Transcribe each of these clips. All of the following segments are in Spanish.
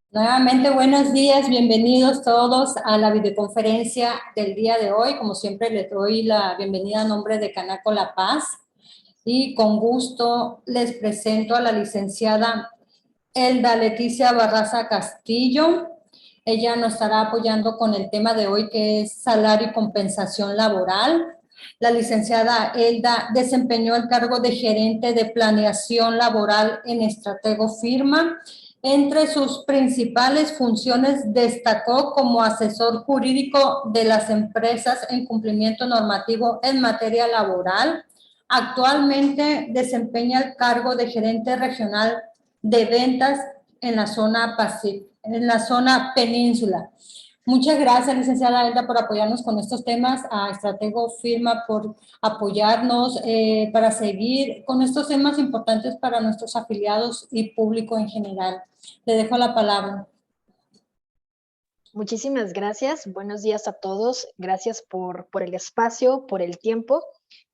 Nuevamente, buenos días, bienvenidos todos a la videoconferencia del día de hoy. Como siempre, les doy la bienvenida a nombre de Canaco La Paz y con gusto les presento a la licenciada Elda Leticia Barraza Castillo. Ella nos estará apoyando con el tema de hoy, que es salario y compensación laboral. La licenciada Elda desempeñó el cargo de gerente de planeación laboral en Estratego Firma. Entre sus principales funciones destacó como asesor jurídico de las empresas en cumplimiento normativo en materia laboral. Actualmente desempeña el cargo de gerente regional de ventas en la zona península. Muchas gracias, licenciada Elda, por apoyarnos con estos temas, a Estratego Firma por apoyarnos para seguir con estos temas importantes para nuestros afiliados y público en general. Le dejo la palabra. Muchísimas gracias. Buenos días a todos. Gracias por el espacio, por el tiempo.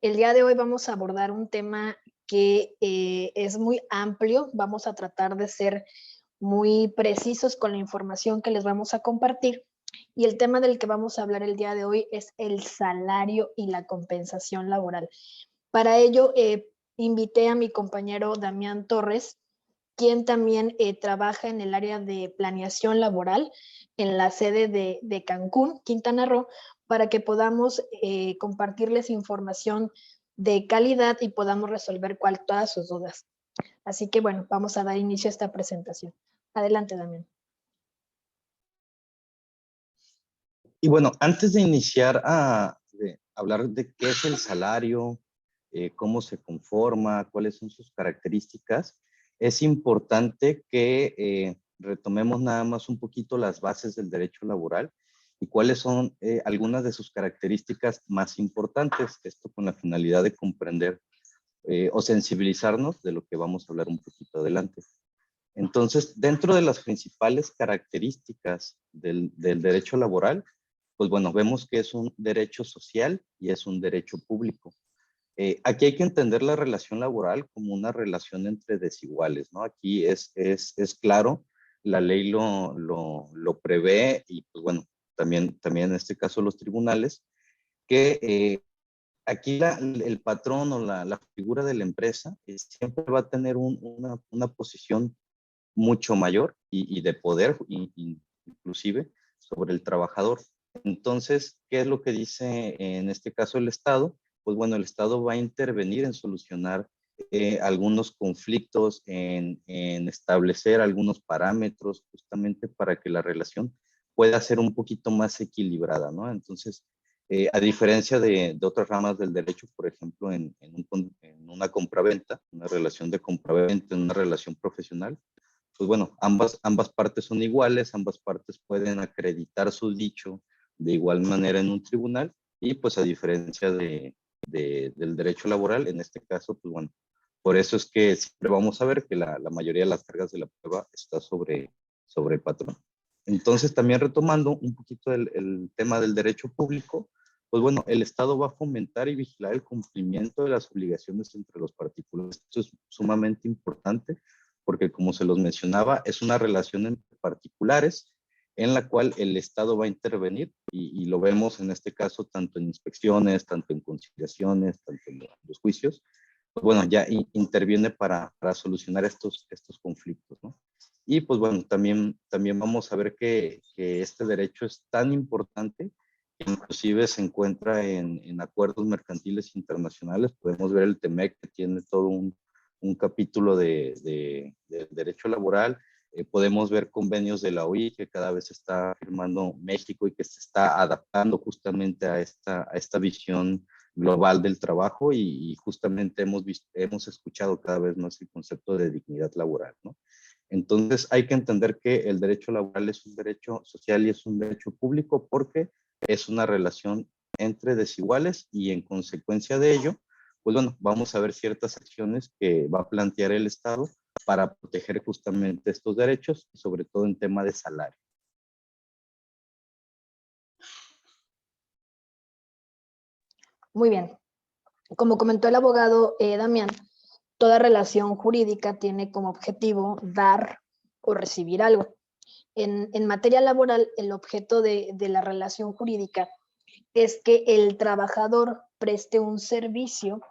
El día de hoy vamos a abordar un tema que es muy amplio. Vamos a tratar de ser muy precisos con la información que les vamos a compartir. Y el tema del que vamos a hablar el día de hoy es el salario y la compensación laboral. Para ello, invité a mi compañero Damián Torres, quien también trabaja en el área de planeación laboral en la sede de Cancún, Quintana Roo, para que podamos compartirles información de calidad y podamos resolver todas sus dudas. Así que bueno, vamos a dar inicio a esta presentación. Adelante, Damián. Y bueno, antes de iniciar a hablar de qué es el salario, cómo se conforma, cuáles son sus características, es importante que retomemos nada más un poquito las bases del derecho laboral y cuáles son algunas de sus características más importantes. Esto con la finalidad de comprender o sensibilizarnos de lo que vamos a hablar un poquito adelante. Entonces, dentro de las principales características del derecho laboral, pues bueno, vemos que es un derecho social y es un derecho público. Aquí hay que entender la relación laboral como una relación entre desiguales, ¿no? Aquí es claro, la ley lo prevé y pues bueno, también en este caso los tribunales, que aquí el patrón o la figura de la empresa siempre va a tener una posición mucho mayor y de poder inclusive sobre el trabajador. Entonces, ¿qué es lo que dice en este caso el Estado? Pues bueno, el Estado va a intervenir en solucionar algunos conflictos, en establecer algunos parámetros justamente para que la relación pueda ser un poquito más equilibrada, ¿no? Entonces, a diferencia de otras ramas del derecho, por ejemplo, en una compraventa, una relación de compraventa, en una relación profesional, pues bueno, ambas partes son iguales, ambas partes pueden acreditar su dicho de igual manera en un tribunal y pues a diferencia del derecho laboral, en este caso, pues bueno, por eso es que siempre vamos a ver que la mayoría de las cargas de la prueba está sobre el patrón. Entonces, también retomando un poquito el tema del derecho público, pues bueno, el Estado va a fomentar y vigilar el cumplimiento de las obligaciones entre los particulares. Esto es sumamente importante porque, como se los mencionaba, es una relación entre particulares en la cual el Estado va a intervenir y lo vemos en este caso tanto en inspecciones, tanto en conciliaciones, tanto en los juicios. Pues bueno, ya interviene para solucionar estos conflictos, ¿no? Y pues bueno, también vamos a ver que este derecho es tan importante que inclusive se encuentra en acuerdos mercantiles internacionales. Podemos ver el TEMEC, que tiene todo un capítulo de derecho laboral. Podemos ver convenios de la OIT que cada vez está firmando México y que se está adaptando justamente a esta visión global del trabajo y justamente hemos escuchado cada vez más el concepto de dignidad laboral, ¿no? Entonces hay que entender que el derecho laboral es un derecho social y es un derecho público porque es una relación entre desiguales y en consecuencia de ello, pues bueno, vamos a ver ciertas acciones que va a plantear el Estado para proteger justamente estos derechos, sobre todo en tema de salario. Muy bien. Como comentó el abogado Damián, toda relación jurídica tiene como objetivo dar o recibir algo. En materia laboral, el objeto de la relación jurídica es que el trabajador preste un servicio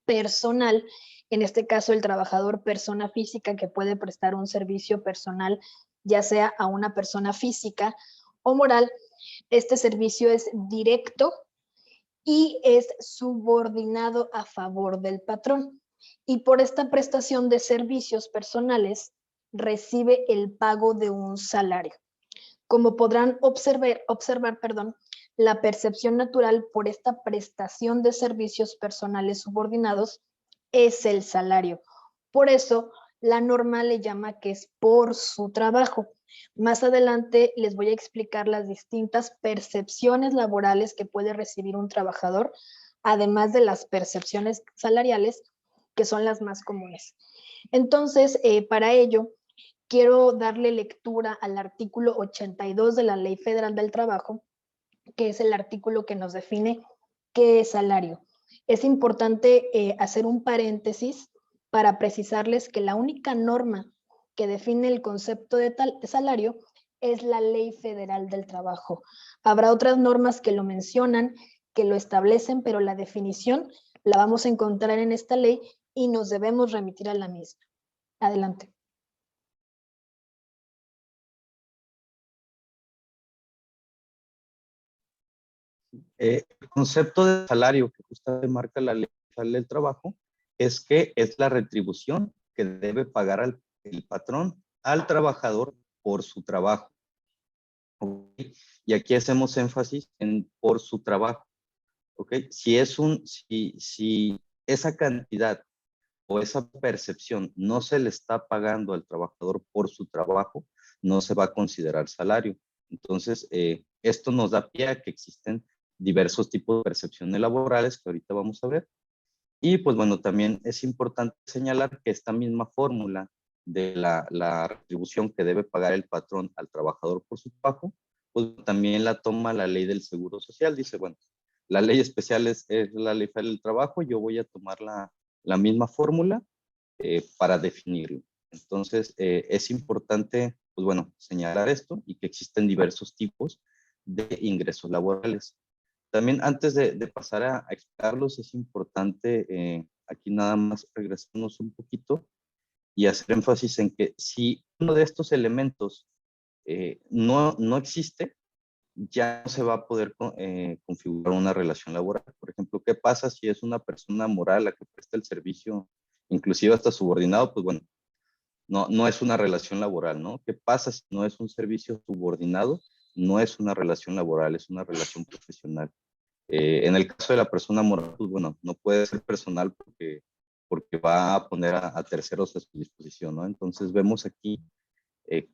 personal, en este caso el trabajador persona física que puede prestar un servicio personal, ya sea a una persona física o moral. Este servicio es directo y es subordinado a favor del patrón. Y por esta prestación de servicios personales recibe el pago de un salario. Como podrán observar, la percepción natural por esta prestación de servicios personales subordinados es el salario. Por eso, la norma le llama que es por su trabajo. Más adelante les voy a explicar las distintas percepciones laborales que puede recibir un trabajador, además de las percepciones salariales, que son las más comunes. Entonces, para ello, quiero darle lectura al artículo 82 de la Ley Federal del Trabajo, que es el artículo que nos define qué es salario. Es importante hacer un paréntesis para precisarles que la única norma que define el concepto de salario es la Ley Federal del Trabajo. Habrá otras normas que lo mencionan, que lo establecen, pero la definición la vamos a encontrar en esta ley y nos debemos remitir a la misma. Adelante. El concepto de salario que justamente marca la Ley Federal del Trabajo es que es la retribución que debe pagar el patrón al trabajador por su trabajo. ¿Okay? Y aquí hacemos énfasis en por su trabajo. ¿Okay? Si esa cantidad o esa percepción no se le está pagando al trabajador por su trabajo, no se va a considerar salario. Entonces, esto nos da pie a que existen diversos tipos de percepciones laborales que ahorita vamos a ver. Y pues bueno, también es importante señalar que esta misma fórmula de la retribución que debe pagar el patrón al trabajador por su trabajo, pues también la toma la ley del Seguro Social. Dice, bueno, la ley especial es la ley federal del trabajo, yo voy a tomar la misma fórmula para definirlo. Entonces, es importante, pues bueno, señalar esto y que existen diversos tipos de ingresos laborales. También antes de pasar a explicarlos, es importante aquí nada más regresarnos un poquito y hacer énfasis en que si uno de estos elementos no existe, ya no se va a poder configurar una relación laboral. Por ejemplo, ¿qué pasa si es una persona moral la que presta el servicio, inclusive hasta subordinado? Pues bueno, no es una relación laboral, ¿no? ¿Qué pasa si no es un servicio subordinado? No es una relación laboral, es una relación profesional. En el caso de la persona moral, pues bueno, no puede ser personal porque va a poner a terceros a su disposición, ¿no? Entonces vemos aquí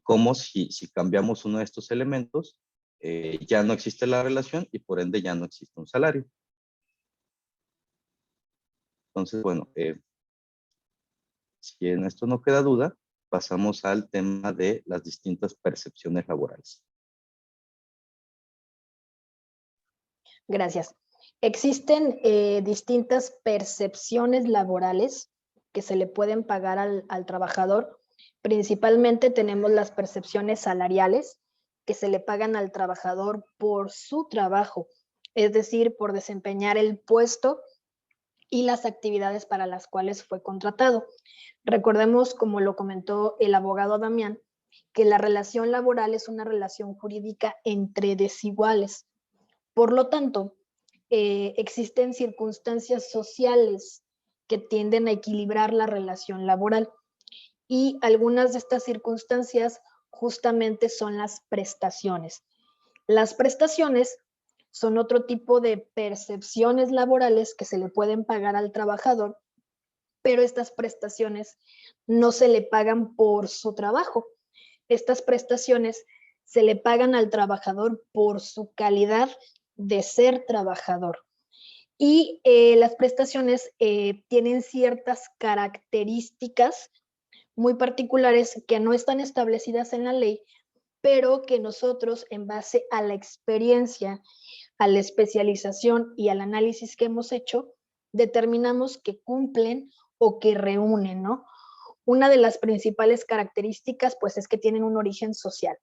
cómo si cambiamos uno de estos elementos, ya no existe la relación y por ende ya no existe un salario. Entonces, bueno, si en esto no queda duda, pasamos al tema de las distintas percepciones laborales. Gracias. Existen distintas percepciones laborales que se le pueden pagar al trabajador. Principalmente tenemos las percepciones salariales que se le pagan al trabajador por su trabajo, es decir, por desempeñar el puesto y las actividades para las cuales fue contratado. Recordemos, como lo comentó el abogado Damián, que la relación laboral es una relación jurídica entre desiguales. Por lo tanto, existen circunstancias sociales que tienden a equilibrar la relación laboral y algunas de estas circunstancias justamente son las prestaciones. Las prestaciones son otro tipo de percepciones laborales que se le pueden pagar al trabajador, pero estas prestaciones no se le pagan por su trabajo. Estas prestaciones se le pagan al trabajador por su calidad de ser trabajador. Y las prestaciones tienen ciertas características muy particulares que no están establecidas en la ley, pero que nosotros, en base a la experiencia, a la especialización y al análisis que hemos hecho, determinamos que cumplen o que reúnen, ¿no? Una de las principales características, pues, es que tienen un origen social.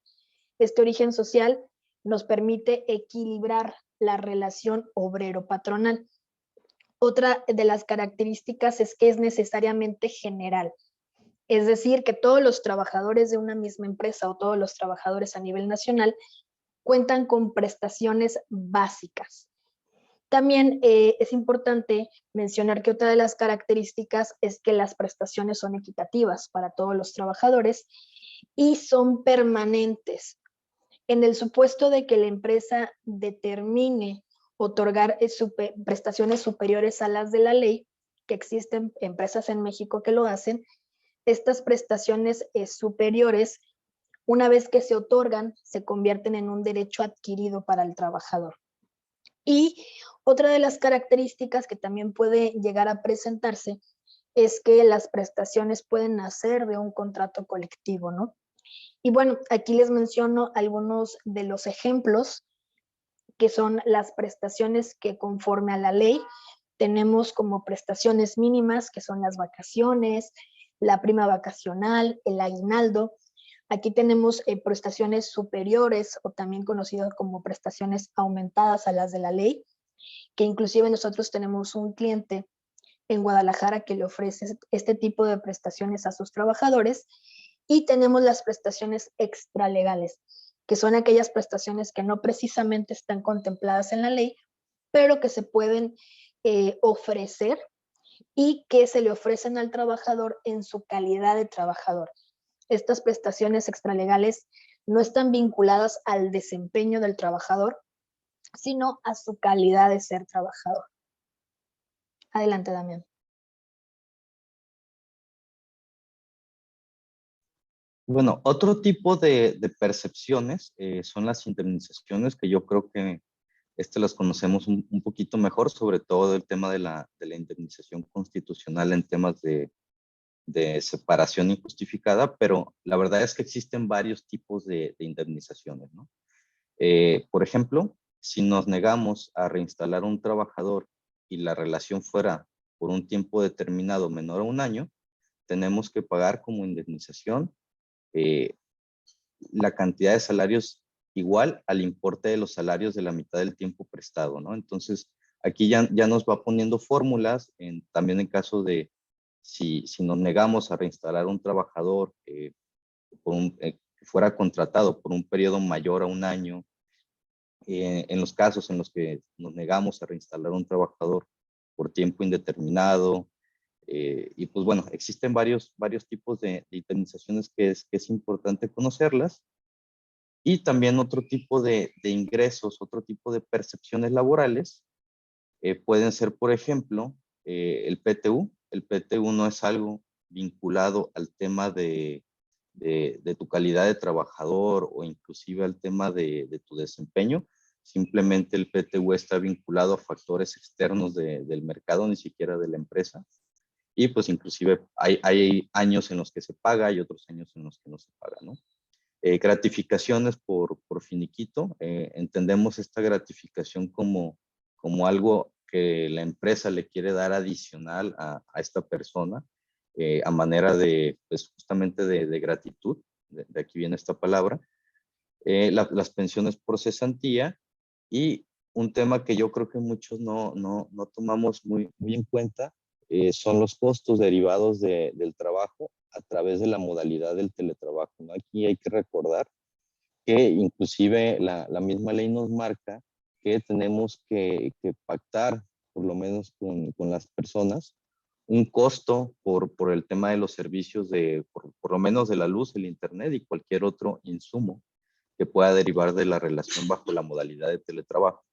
Este origen social nos permite equilibrar la relación obrero-patronal. Otra de las características es que es necesariamente general. Es decir, que todos los trabajadores de una misma empresa o todos los trabajadores a nivel nacional cuentan con prestaciones básicas. También es importante mencionar que otra de las características es que las prestaciones son equitativas para todos los trabajadores y son permanentes. En el supuesto de que la empresa determine otorgar prestaciones superiores a las de la ley, que existen empresas en México que lo hacen, estas prestaciones superiores, una vez que se otorgan, se convierten en un derecho adquirido para el trabajador. Y otra de las características que también puede llegar a presentarse es que las prestaciones pueden nacer de un contrato colectivo, ¿no? Y bueno, aquí les menciono algunos de los ejemplos que son las prestaciones que conforme a la ley tenemos como prestaciones mínimas, que son las vacaciones, la prima vacacional, el aguinaldo. Aquí tenemos prestaciones superiores o también conocidas como prestaciones aumentadas a las de la ley, que inclusive nosotros tenemos un cliente en Guadalajara que le ofrece este tipo de prestaciones a sus trabajadores. Y tenemos las prestaciones extralegales, que son aquellas prestaciones que no precisamente están contempladas en la ley, pero que se pueden ofrecer y que se le ofrecen al trabajador en su calidad de trabajador. Estas prestaciones extralegales no están vinculadas al desempeño del trabajador, sino a su calidad de ser trabajador. Adelante, Damián. Bueno, otro tipo de percepciones son las indemnizaciones, que yo creo que las conocemos un poquito mejor, sobre todo el tema de la indemnización constitucional en temas de separación injustificada, pero la verdad es que existen varios tipos de indemnizaciones, ¿no? Por ejemplo, si nos negamos a reinstalar a un trabajador y la relación fuera por un tiempo determinado menor a un año, tenemos que pagar como indemnización la cantidad de salarios igual al importe de los salarios de la mitad del tiempo prestado, ¿no? Entonces, aquí ya nos va poniendo fórmulas, también en caso de si nos negamos a reinstalar a un trabajador que fuera contratado por un periodo mayor a un año, en los casos en los que nos negamos a reinstalar a un trabajador por tiempo indeterminado, y pues bueno, existen varios tipos de indemnizaciones que es importante conocerlas. Y también otro tipo de ingresos, otro tipo de percepciones laborales, pueden ser, por ejemplo, el PTU. El PTU no es algo vinculado al tema de tu calidad de trabajador o inclusive al tema de tu desempeño. Simplemente el PTU está vinculado a factores externos del mercado, ni siquiera de la empresa. Y pues inclusive hay años en los que se paga y otros años en los que no se paga, ¿no? Gratificaciones por finiquito. Entendemos esta gratificación como algo que la empresa le quiere dar adicional a esta persona, a manera de, pues justamente de gratitud, de aquí viene esta palabra. Las pensiones por cesantía, y un tema que yo creo que muchos no tomamos muy en cuenta, son los costos derivados del trabajo a través de la modalidad del teletrabajo, ¿no? Aquí hay que recordar que inclusive la misma ley nos marca que tenemos que pactar, por lo menos con las personas, un costo por el tema de los servicios, por lo menos de la luz, el internet y cualquier otro insumo que pueda derivar de la relación bajo la modalidad de teletrabajo.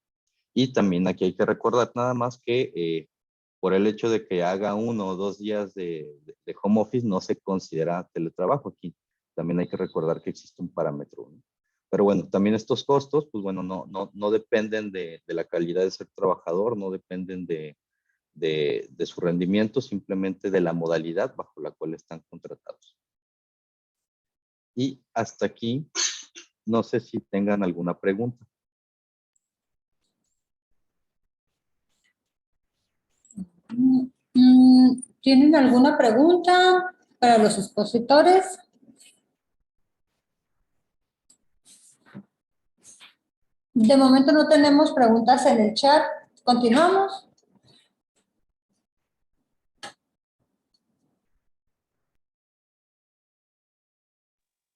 Y también aquí hay que recordar nada más que por el hecho de que haga 1 o 2 días de home office no se considera teletrabajo aquí. También hay que recordar que existe un parámetro, ¿no? Pero bueno, también estos costos, pues bueno, no dependen de la calidad de ser trabajador, no dependen de su rendimiento, simplemente de la modalidad bajo la cual están contratados. Y hasta aquí, no sé si tengan alguna pregunta. ¿Tienen alguna pregunta Para los expositores. De momento no tenemos preguntas en el chat. Continuamos.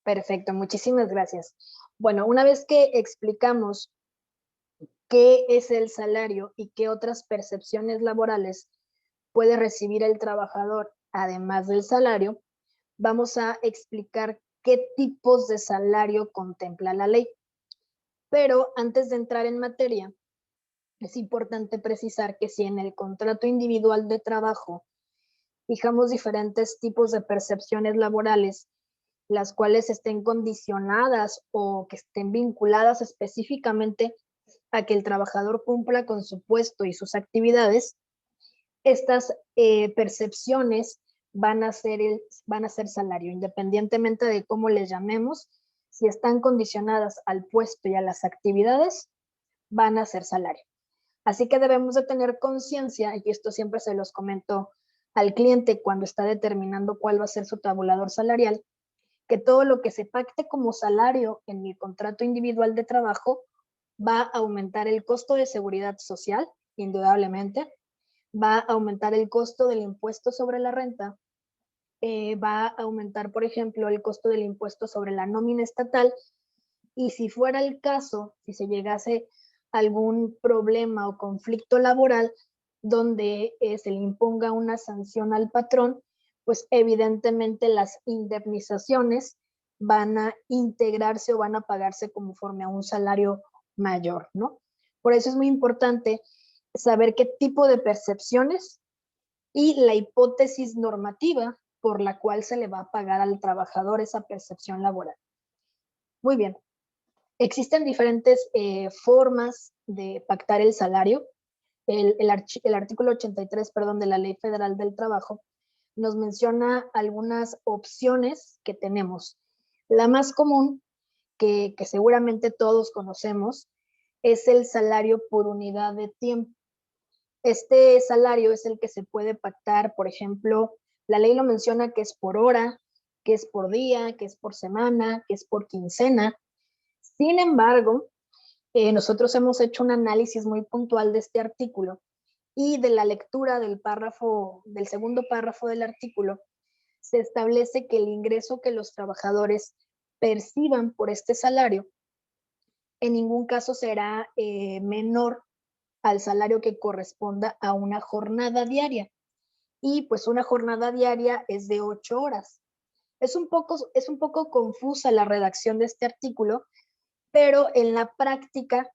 Perfecto, muchísimas gracias. Bueno, una vez que explicamos qué es el salario y qué otras percepciones laborales puede recibir el trabajador además del salario, vamos a explicar qué tipos de salario contempla la ley. Pero antes de entrar en materia, es importante precisar que si en el contrato individual de trabajo fijamos diferentes tipos de percepciones laborales, las cuales estén condicionadas o que estén vinculadas específicamente a que el trabajador cumpla con su puesto y sus actividades, estas percepciones van a ser salario, independientemente de cómo les llamemos. Si están condicionadas al puesto y a las actividades, van a ser salario. Así que debemos de tener conciencia, y esto siempre se los comento al cliente cuando está determinando cuál va a ser su tabulador salarial, que todo lo que se pacte como salario en el contrato individual de trabajo va a aumentar el costo de seguridad social, indudablemente, va a aumentar el costo del impuesto sobre la renta, va a aumentar, por ejemplo, el costo del impuesto sobre la nómina estatal, y si fuera el caso, si se llegase algún problema o conflicto laboral donde se le imponga una sanción al patrón, pues evidentemente las indemnizaciones van a integrarse o van a pagarse conforme a un salario mayor, ¿no? Por eso es muy importante saber qué tipo de percepciones y la hipótesis normativa por la cual se le va a pagar al trabajador esa percepción laboral. Muy bien. Existen diferentes formas de pactar el salario. El artículo 83, perdón, de la Ley Federal del Trabajo nos menciona algunas opciones que tenemos. La más común, que seguramente todos conocemos, es el salario por unidad de tiempo. Este salario es el que se puede pactar, por ejemplo, la ley lo menciona que es por hora, que es por día, que es por semana, que es por quincena. Sin embargo, nosotros hemos hecho un análisis muy puntual de este artículo y de la lectura del segundo párrafo del artículo, se establece que el ingreso que los trabajadores perciban por este salario en ningún caso será menor al salario que corresponda a una jornada diaria. Y pues una jornada diaria es de 8 horas. Es un poco confusa la redacción de este artículo, pero en la práctica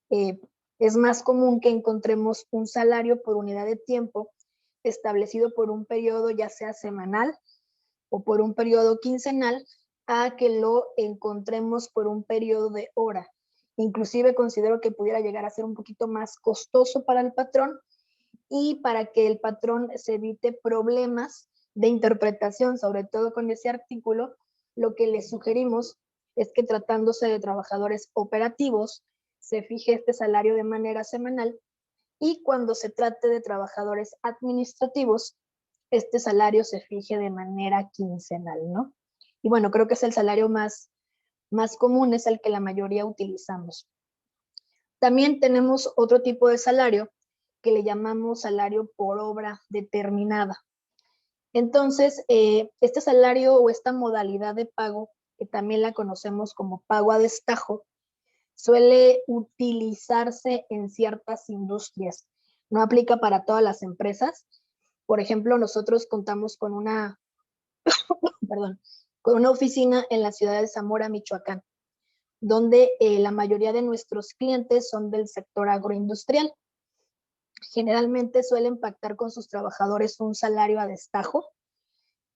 es más común que encontremos un salario por unidad de tiempo establecido por un periodo ya sea semanal o por un periodo quincenal, a que lo encontremos por un periodo de hora. Inclusive considero que pudiera llegar a ser un poquito más costoso para el patrón, y para que el patrón se evite problemas de interpretación, sobre todo con ese artículo, lo que les sugerimos es que, tratándose de trabajadores operativos, se fije este salario de manera semanal, y cuando se trate de trabajadores administrativos, este salario se fije de manera quincenal, ¿no? Y bueno, creo que es el salario más común, es el que la mayoría utilizamos. También tenemos otro tipo de salario que le llamamos salario por obra determinada. Entonces, este salario o esta modalidad de pago, que también la conocemos como pago a destajo, suele utilizarse en ciertas industrias. No aplica para todas las empresas. Por ejemplo, nosotros contamos con una, con una oficina en la ciudad de Zamora, Michoacán, donde la mayoría de nuestros clientes son del sector agroindustrial. Generalmente suelen pactar con sus trabajadores un salario a destajo,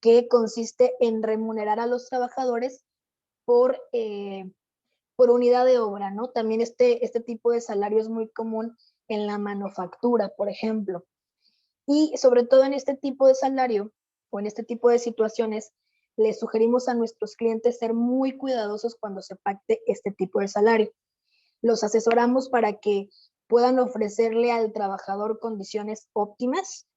que consiste en remunerar a los trabajadores por unidad de obra, ¿no? También este tipo de salario es muy común en la manufactura, por ejemplo. Y sobre todo en este tipo de salario o en este tipo de situaciones, les sugerimos a nuestros clientes ser muy cuidadosos cuando se pacte este tipo de salario. Los asesoramos para que puedan ofrecerle al trabajador condiciones óptimas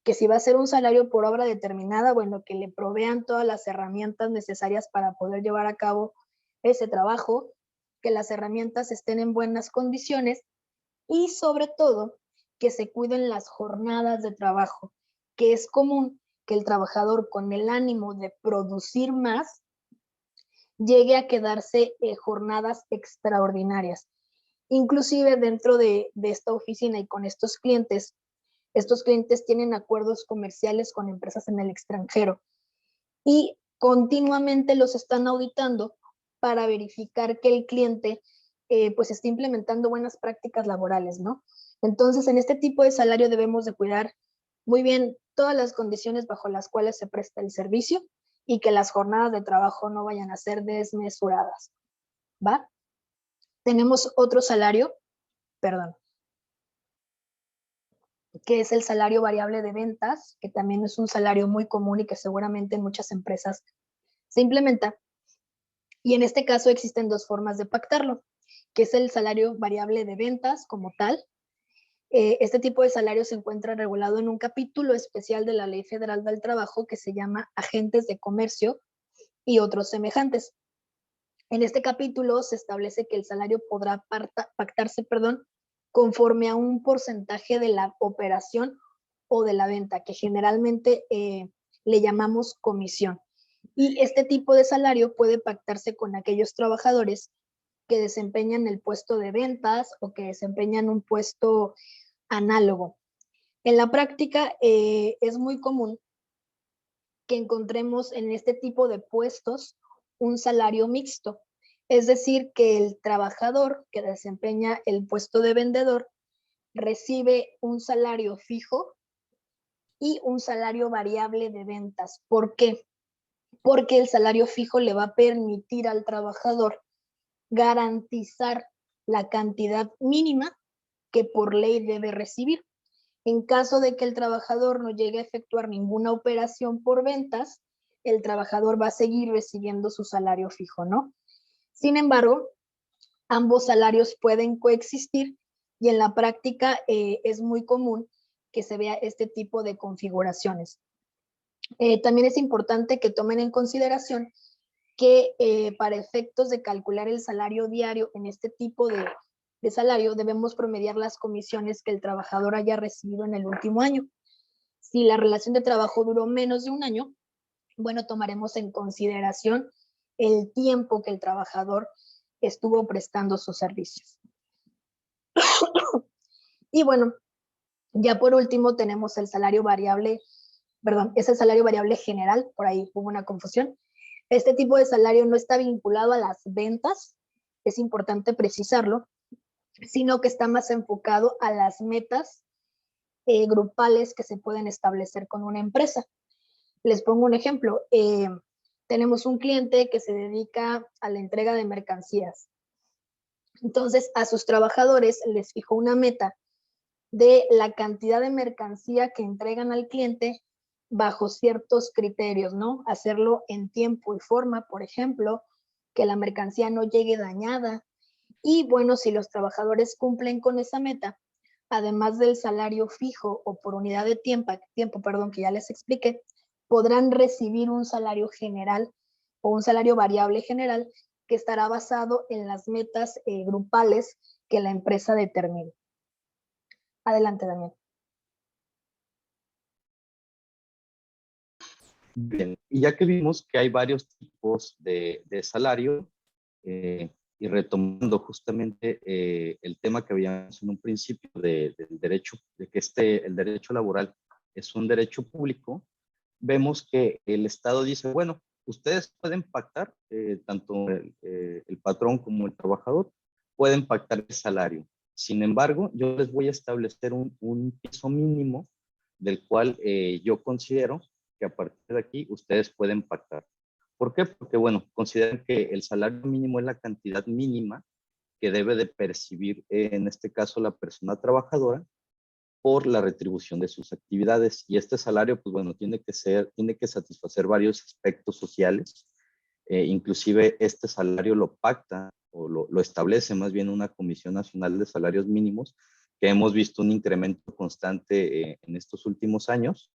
que si va a ser un salario por obra determinada, bueno, que le provean todas las herramientas necesarias para poder llevar a cabo ese trabajo, que las herramientas estén en buenas condiciones y sobre todo que se cuiden las jornadas de trabajo, que es común que el trabajador con el ánimo de producir más llegue a quedarse jornadas extraordinarias. Inclusive dentro de esta oficina y con estos clientes tienen acuerdos comerciales con empresas en el extranjero y continuamente los están auditando para verificar que el cliente pues esté implementando buenas prácticas laborales, ¿no? Entonces, en este tipo de salario debemos de cuidar muy bien todas las condiciones bajo las cuales se presta el servicio y que las jornadas de trabajo no vayan a ser desmesuradas, ¿va? Tenemos otro salario, perdón, que es el salario variable de ventas, que también es un salario muy común y que seguramente en muchas empresas se implementa. Y en este caso existen dos formas de pactarlo, que es el salario variable de ventas como tal. Este tipo de salario se encuentra regulado en un capítulo especial de la Ley Federal del Trabajo que se llama Agentes de Comercio y otros semejantes. En este capítulo se establece que el salario podrá pactarse, conforme a un porcentaje de la operación o de la venta, que generalmente le llamamos comisión. Y este tipo de salario puede pactarse con aquellos trabajadores que desempeñan el puesto de ventas o que desempeñan un puesto análogo. En la práctica es muy común que encontremos en este tipo de puestos un salario mixto, es decir, que el trabajador que desempeña el puesto de vendedor recibe un salario fijo y un salario variable de ventas. ¿Por qué? Porque el salario fijo le va a permitir al trabajador garantizar la cantidad mínima que por ley debe recibir. En caso de que el trabajador no llegue a efectuar ninguna operación por ventas, el trabajador va a seguir recibiendo su salario fijo, ¿no? Sin embargo, ambos salarios pueden coexistir y en la práctica es muy común que se vea este tipo de configuraciones. También es importante que tomen en consideración que para efectos de calcular el salario diario en este tipo de salario debemos promediar las comisiones que el trabajador haya recibido en el último año. Si la relación de trabajo duró menos de un año, bueno, tomaremos en consideración el tiempo que el trabajador estuvo prestando sus servicios. Y bueno, ya por último tenemos el salario variable, es el salario variable general, por ahí hubo una confusión. Este tipo de salario no está vinculado a las ventas, es importante precisarlo, sino que está más enfocado a las metas grupales que se pueden establecer con una empresa. Les pongo un ejemplo. Tenemos un cliente que se dedica a la entrega de mercancías. Entonces, a sus trabajadores les fijó una meta de la cantidad de mercancía que entregan al cliente bajo ciertos criterios, ¿no? Hacerlo en tiempo y forma, por ejemplo, que la mercancía no llegue dañada. Y bueno, si los trabajadores cumplen con esa meta, además del salario fijo o por unidad de tiempo, que ya les expliqué, podrán recibir un salario general o un salario variable general que estará basado en las metas grupales que la empresa determine. Adelante, Damián. Bien, y ya que vimos que hay varios tipos de salario, y retomando justamente el tema que habíamos en un principio del derecho, de que el derecho laboral es un derecho público, vemos que el Estado dice, bueno, ustedes pueden pactar, tanto el patrón como el trabajador, pueden pactar el salario. Sin embargo, yo les voy a establecer un piso mínimo del cual yo considero que a partir de aquí ustedes pueden pactar. ¿Por qué? Porque, bueno, consideran que el salario mínimo es la cantidad mínima que debe de percibir, en este caso, la persona trabajadora por la retribución de sus actividades. Y este salario, pues bueno, tiene que satisfacer varios aspectos sociales. Inclusive este salario lo pacta o lo establece más bien una Comisión Nacional de Salarios Mínimos, que hemos visto un incremento constante en estos últimos años.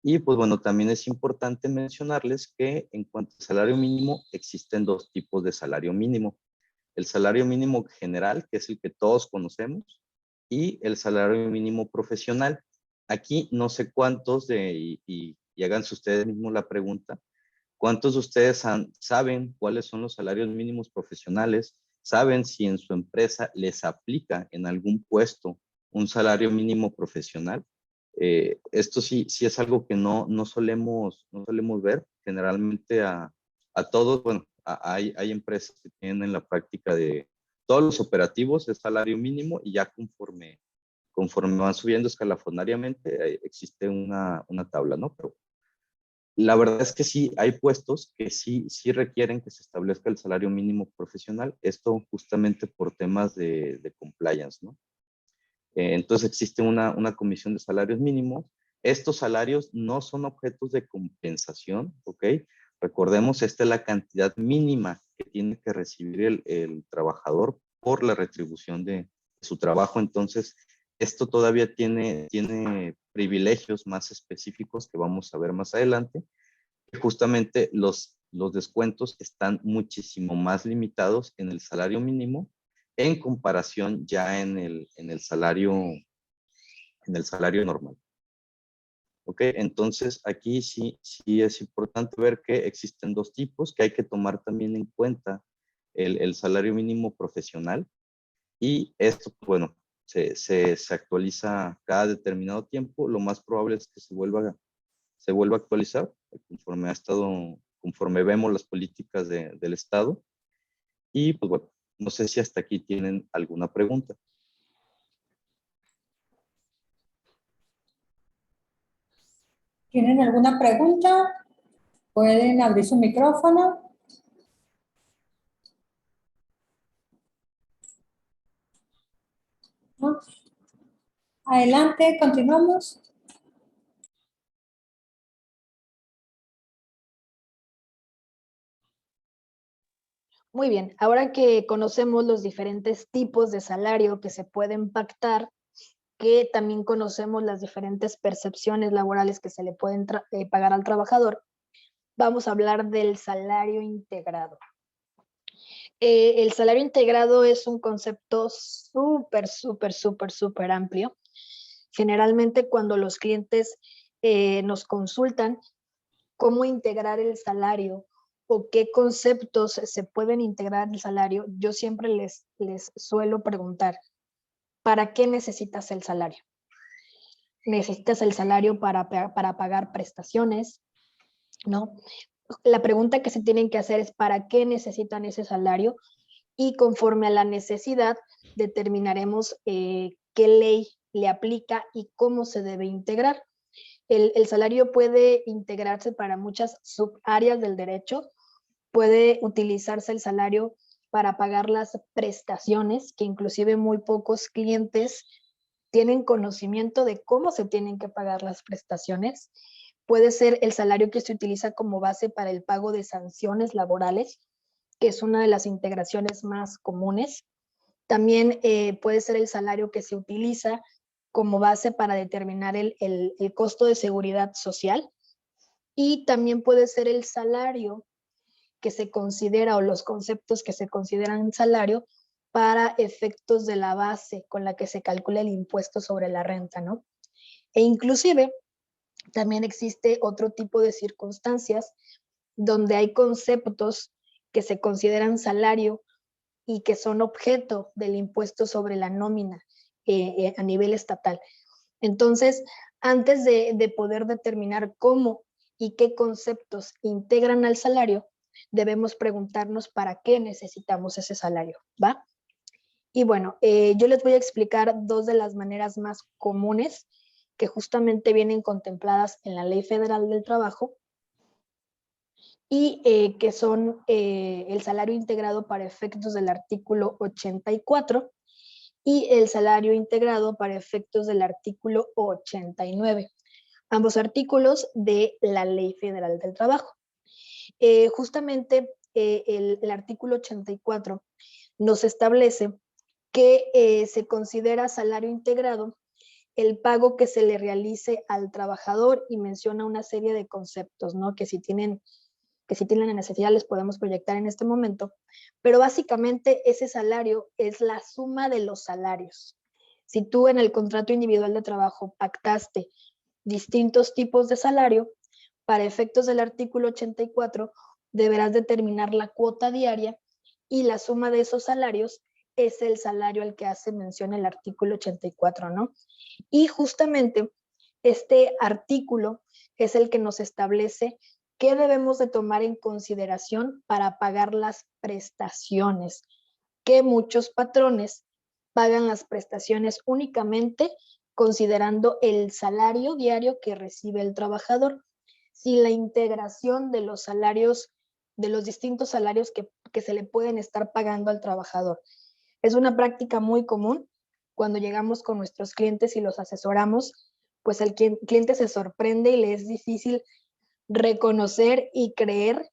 Y pues bueno, también es importante mencionarles que en cuanto al salario mínimo, existen dos tipos de salario mínimo. El salario mínimo general, que es el que todos conocemos, y el salario mínimo profesional. Aquí no sé cuántos, y háganse ustedes mismos la pregunta, ¿cuántos de ustedes saben cuáles son los salarios mínimos profesionales? ¿Saben si en su empresa les aplica en algún puesto un salario mínimo profesional? Esto sí es algo que no solemos ver. Generalmente a todos, bueno, hay empresas que tienen en la práctica de todos los operativos es salario mínimo, y ya conforme van subiendo escalafonariamente, existe una tabla, ¿no? Pero la verdad es que sí, hay puestos que sí requieren que se establezca el salario mínimo profesional, esto justamente por temas de compliance, ¿no? Entonces existe una comisión de salarios mínimos. Estos salarios no son objetos de compensación, ¿ok? Recordemos, esta es la cantidad mínima que tiene que recibir el trabajador por la retribución de su trabajo. Entonces, esto todavía tiene privilegios más específicos que vamos a ver más adelante. Justamente los descuentos están muchísimo más limitados en el salario mínimo en comparación ya en el salario normal. ¿Ok? Entonces, aquí sí es importante ver que existen dos tipos, que hay que tomar también en cuenta el salario mínimo profesional, y esto, bueno, se actualiza cada determinado tiempo. Lo más probable es que se vuelva a actualizar conforme vemos las políticas del Estado. Y pues bueno, no sé si hasta aquí tienen alguna pregunta. ¿Tienen alguna pregunta? Pueden abrir su micrófono. ¿No? Adelante, continuamos. Muy bien, ahora que conocemos los diferentes tipos de salario que se pueden pactar, que también conocemos las diferentes percepciones laborales que se le pueden pagar al trabajador, vamos a hablar del salario integrado. El salario integrado es un concepto súper amplio. Generalmente cuando los clientes nos consultan cómo integrar el salario o qué conceptos se pueden integrar en el salario, yo siempre les suelo preguntar, ¿para qué necesitas el salario? ¿Necesitas el salario para pagar prestaciones? ¿No? La pregunta que se tienen que hacer es ¿para qué necesitan ese salario? Y conforme a la necesidad determinaremos qué ley le aplica y cómo se debe integrar. El salario puede integrarse para muchas subáreas del derecho. Puede utilizarse el salario para pagar las prestaciones, que inclusive muy pocos clientes tienen conocimiento de cómo se tienen que pagar las prestaciones. Puede ser el salario que se utiliza como base para el pago de sanciones laborales, que es una de las integraciones más comunes. También puede ser el salario que se utiliza como base para determinar el costo de seguridad social, y también puede ser el salario que se considera o los conceptos que se consideran salario para efectos de la base con la que se calcula el impuesto sobre la renta, ¿no? E inclusive también existe otro tipo de circunstancias donde hay conceptos que se consideran salario y que son objeto del impuesto sobre la nómina a nivel estatal. Entonces, antes de poder determinar cómo y qué conceptos integran al salario, debemos preguntarnos para qué necesitamos ese salario, ¿va? Y bueno, yo les voy a explicar dos de las maneras más comunes que justamente vienen contempladas en la Ley Federal del Trabajo y que son el salario integrado para efectos del artículo 84 y el salario integrado para efectos del artículo 89, ambos artículos de la Ley Federal del Trabajo. Justamente el artículo 84 nos establece que se considera salario integrado el pago que se le realice al trabajador, y menciona una serie de conceptos, ¿no? Que si tienen la necesidad les podemos proyectar en este momento, pero básicamente ese salario es la suma de los salarios. Si tú en el contrato individual de trabajo pactaste distintos tipos de salario, para efectos del artículo 84 deberás determinar la cuota diaria, y la suma de esos salarios es el salario al que hace mención el artículo 84, ¿no? Y justamente este artículo es el que nos establece qué debemos de tomar en consideración para pagar las prestaciones, que muchos patrones pagan las prestaciones únicamente considerando el salario diario que recibe el trabajador, sin la integración de los salarios, de los distintos salarios que se le pueden estar pagando al trabajador. Es una práctica muy común cuando llegamos con nuestros clientes y los asesoramos, pues el cliente se sorprende y le es difícil reconocer y creer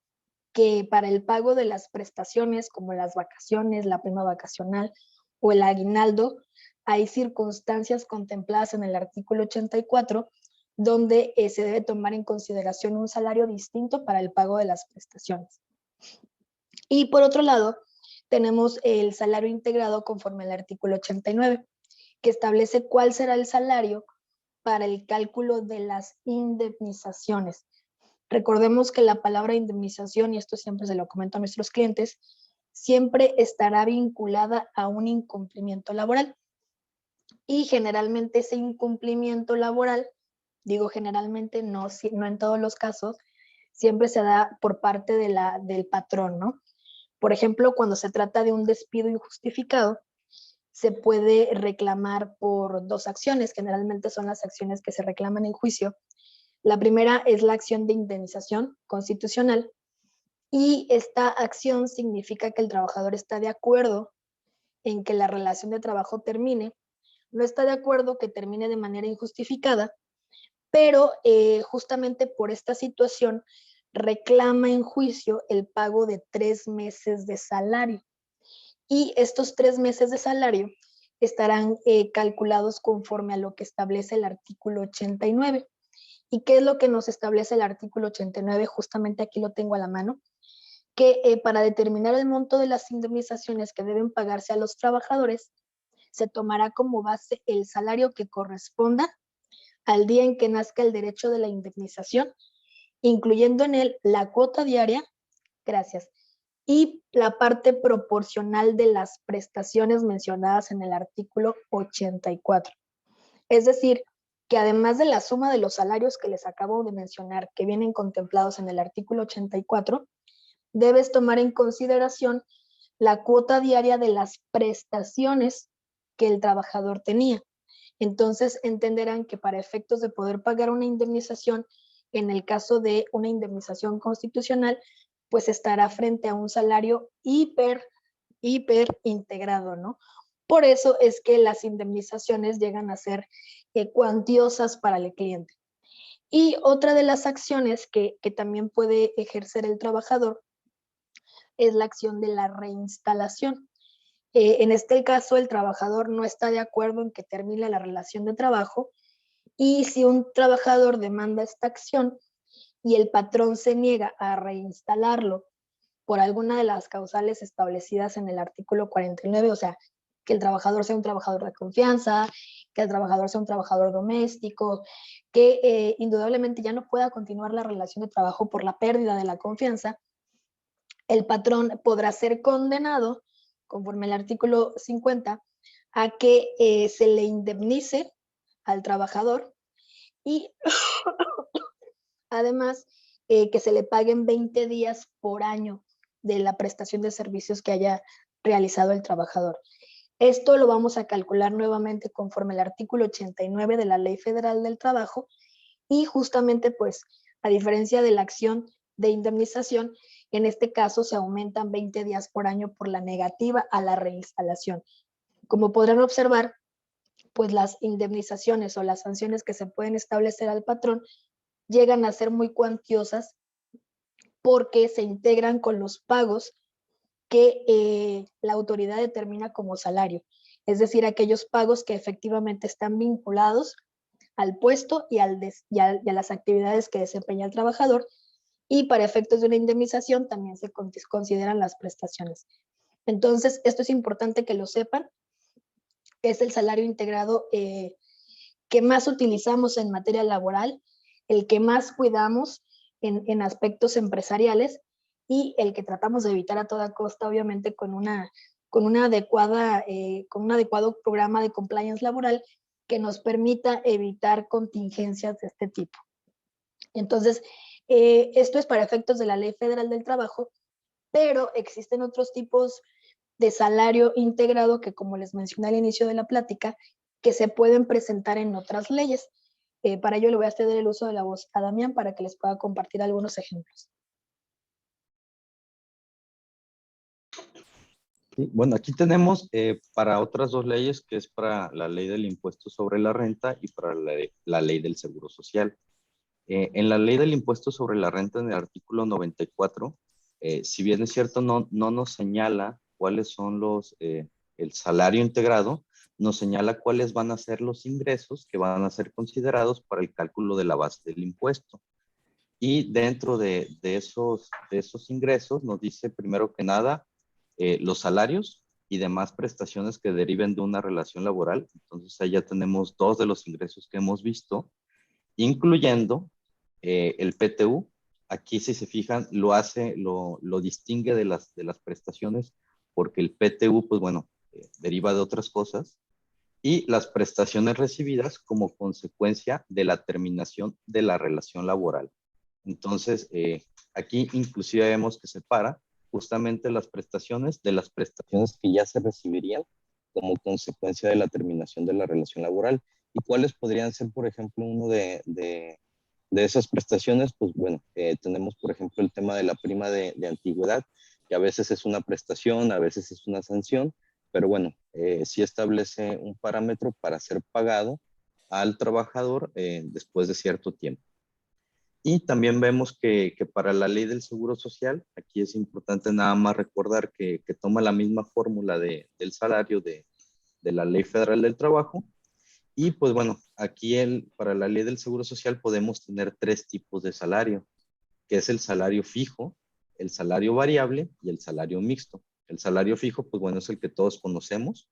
que para el pago de las prestaciones como las vacaciones, la prima vacacional o el aguinaldo, hay circunstancias contempladas en el artículo 84 donde se debe tomar en consideración un salario distinto para el pago de las prestaciones. Y por otro lado, tenemos el salario integrado conforme al artículo 89, que establece cuál será el salario para el cálculo de las indemnizaciones. Recordemos que la palabra indemnización, y esto siempre se lo comento a nuestros clientes, siempre estará vinculada a un incumplimiento laboral. Y generalmente ese incumplimiento laboral, digo generalmente, no en todos los casos, siempre se da por parte del patrón, ¿no? Por ejemplo, cuando se trata de un despido injustificado, se puede reclamar por dos acciones, generalmente son las acciones que se reclaman en juicio. La primera es la acción de indemnización constitucional, y esta acción significa que el trabajador está de acuerdo en que la relación de trabajo termine, no está de acuerdo que termine de manera injustificada, pero justamente por esta situación reclama en juicio el pago de 3 meses de salario. Y estos 3 meses de salario estarán calculados conforme a lo que establece el artículo 89. ¿Y qué es lo que nos establece el artículo 89? Justamente aquí lo tengo a la mano, que para determinar el monto de las indemnizaciones que deben pagarse a los trabajadores, se tomará como base el salario que corresponda al día en que nazca el derecho de la indemnización, incluyendo en él la cuota diaria, gracias, y la parte proporcional de las prestaciones mencionadas en el artículo 84. Es decir, que además de la suma de los salarios que les acabo de mencionar, que vienen contemplados en el artículo 84, debes tomar en consideración la cuota diaria de las prestaciones que el trabajador tenía. Entonces entenderán que para efectos de poder pagar una indemnización, en el caso de una indemnización constitucional, pues estará frente a un salario hiper integrado, ¿no? Por eso es que las indemnizaciones llegan a ser cuantiosas para el cliente. Y otra de las acciones que también puede ejercer el trabajador es la acción de la reinstalación. En este caso, el trabajador no está de acuerdo en que termine la relación de trabajo, y si un trabajador demanda esta acción y el patrón se niega a reinstalarlo por alguna de las causales establecidas en el artículo 49, o sea, que el trabajador sea un trabajador de confianza, que el trabajador sea un trabajador doméstico, que indudablemente ya no pueda continuar la relación de trabajo por la pérdida de la confianza, el patrón podrá ser condenado, conforme al artículo 50, a que se le indemnice al trabajador, y además que se le paguen 20 días por año de la prestación de servicios que haya realizado el trabajador. Esto lo vamos a calcular nuevamente conforme al artículo 89 de la Ley Federal del Trabajo, y justamente pues a diferencia de la acción de indemnización, en este caso se aumentan 20 días por año por la negativa a la reinstalación. Como podrán observar, pues las indemnizaciones o las sanciones que se pueden establecer al patrón llegan a ser muy cuantiosas porque se integran con los pagos que la autoridad determina como salario. es decir, aquellos pagos que efectivamente están vinculados al puesto y a las actividades que desempeña el trabajador, y para efectos de una indemnización también se consideran las prestaciones. Entonces, esto es importante que lo sepan, es el salario integrado que más utilizamos en materia laboral, el que más cuidamos en aspectos empresariales y el que tratamos de evitar a toda costa, obviamente con un adecuado programa de compliance laboral que nos permita evitar contingencias de este tipo. Entonces, esto es para efectos de la Ley Federal del Trabajo, pero existen otros tipos de salario integrado que, como les mencioné al inicio de la plática, que se pueden presentar en otras leyes. Para ello le voy a ceder el uso de la voz a Damián para que les pueda compartir algunos ejemplos. Sí, bueno, aquí tenemos para otras dos leyes, que es para la ley del impuesto sobre la renta y para la ley del seguro social. En la ley del impuesto sobre la renta, en el artículo 94, si bien es cierto, no nos señala cuáles son el salario integrado, nos señala cuáles van a ser los ingresos que van a ser considerados para el cálculo de la base del impuesto. Y dentro de esos ingresos nos dice primero que nada los salarios y demás prestaciones que deriven de una relación laboral. Entonces ahí ya tenemos dos de los ingresos que hemos visto, incluyendo el PTU. Aquí, si se fijan, lo distingue de las prestaciones, porque el PTU, pues bueno, deriva de otras cosas, y las prestaciones recibidas como consecuencia de la terminación de la relación laboral. Entonces, aquí inclusive vemos que separa justamente las prestaciones de las prestaciones que ya se recibirían como consecuencia de la terminación de la relación laboral. ¿Y cuáles podrían ser, por ejemplo, uno de esas prestaciones? Pues bueno, tenemos, por ejemplo, el tema de la prima de antigüedad, que a veces es una prestación, a veces es una sanción, pero bueno, sí establece un parámetro para ser pagado al trabajador después de cierto tiempo. Y también vemos que para la ley del seguro social, aquí es importante nada más recordar que toma la misma fórmula del salario de la Ley Federal del Trabajo. Y pues bueno, aquí para la ley del seguro social podemos tener tres tipos de salario, que es el salario fijo, el salario variable y el salario mixto. El salario fijo, pues bueno, es el que todos conocemos.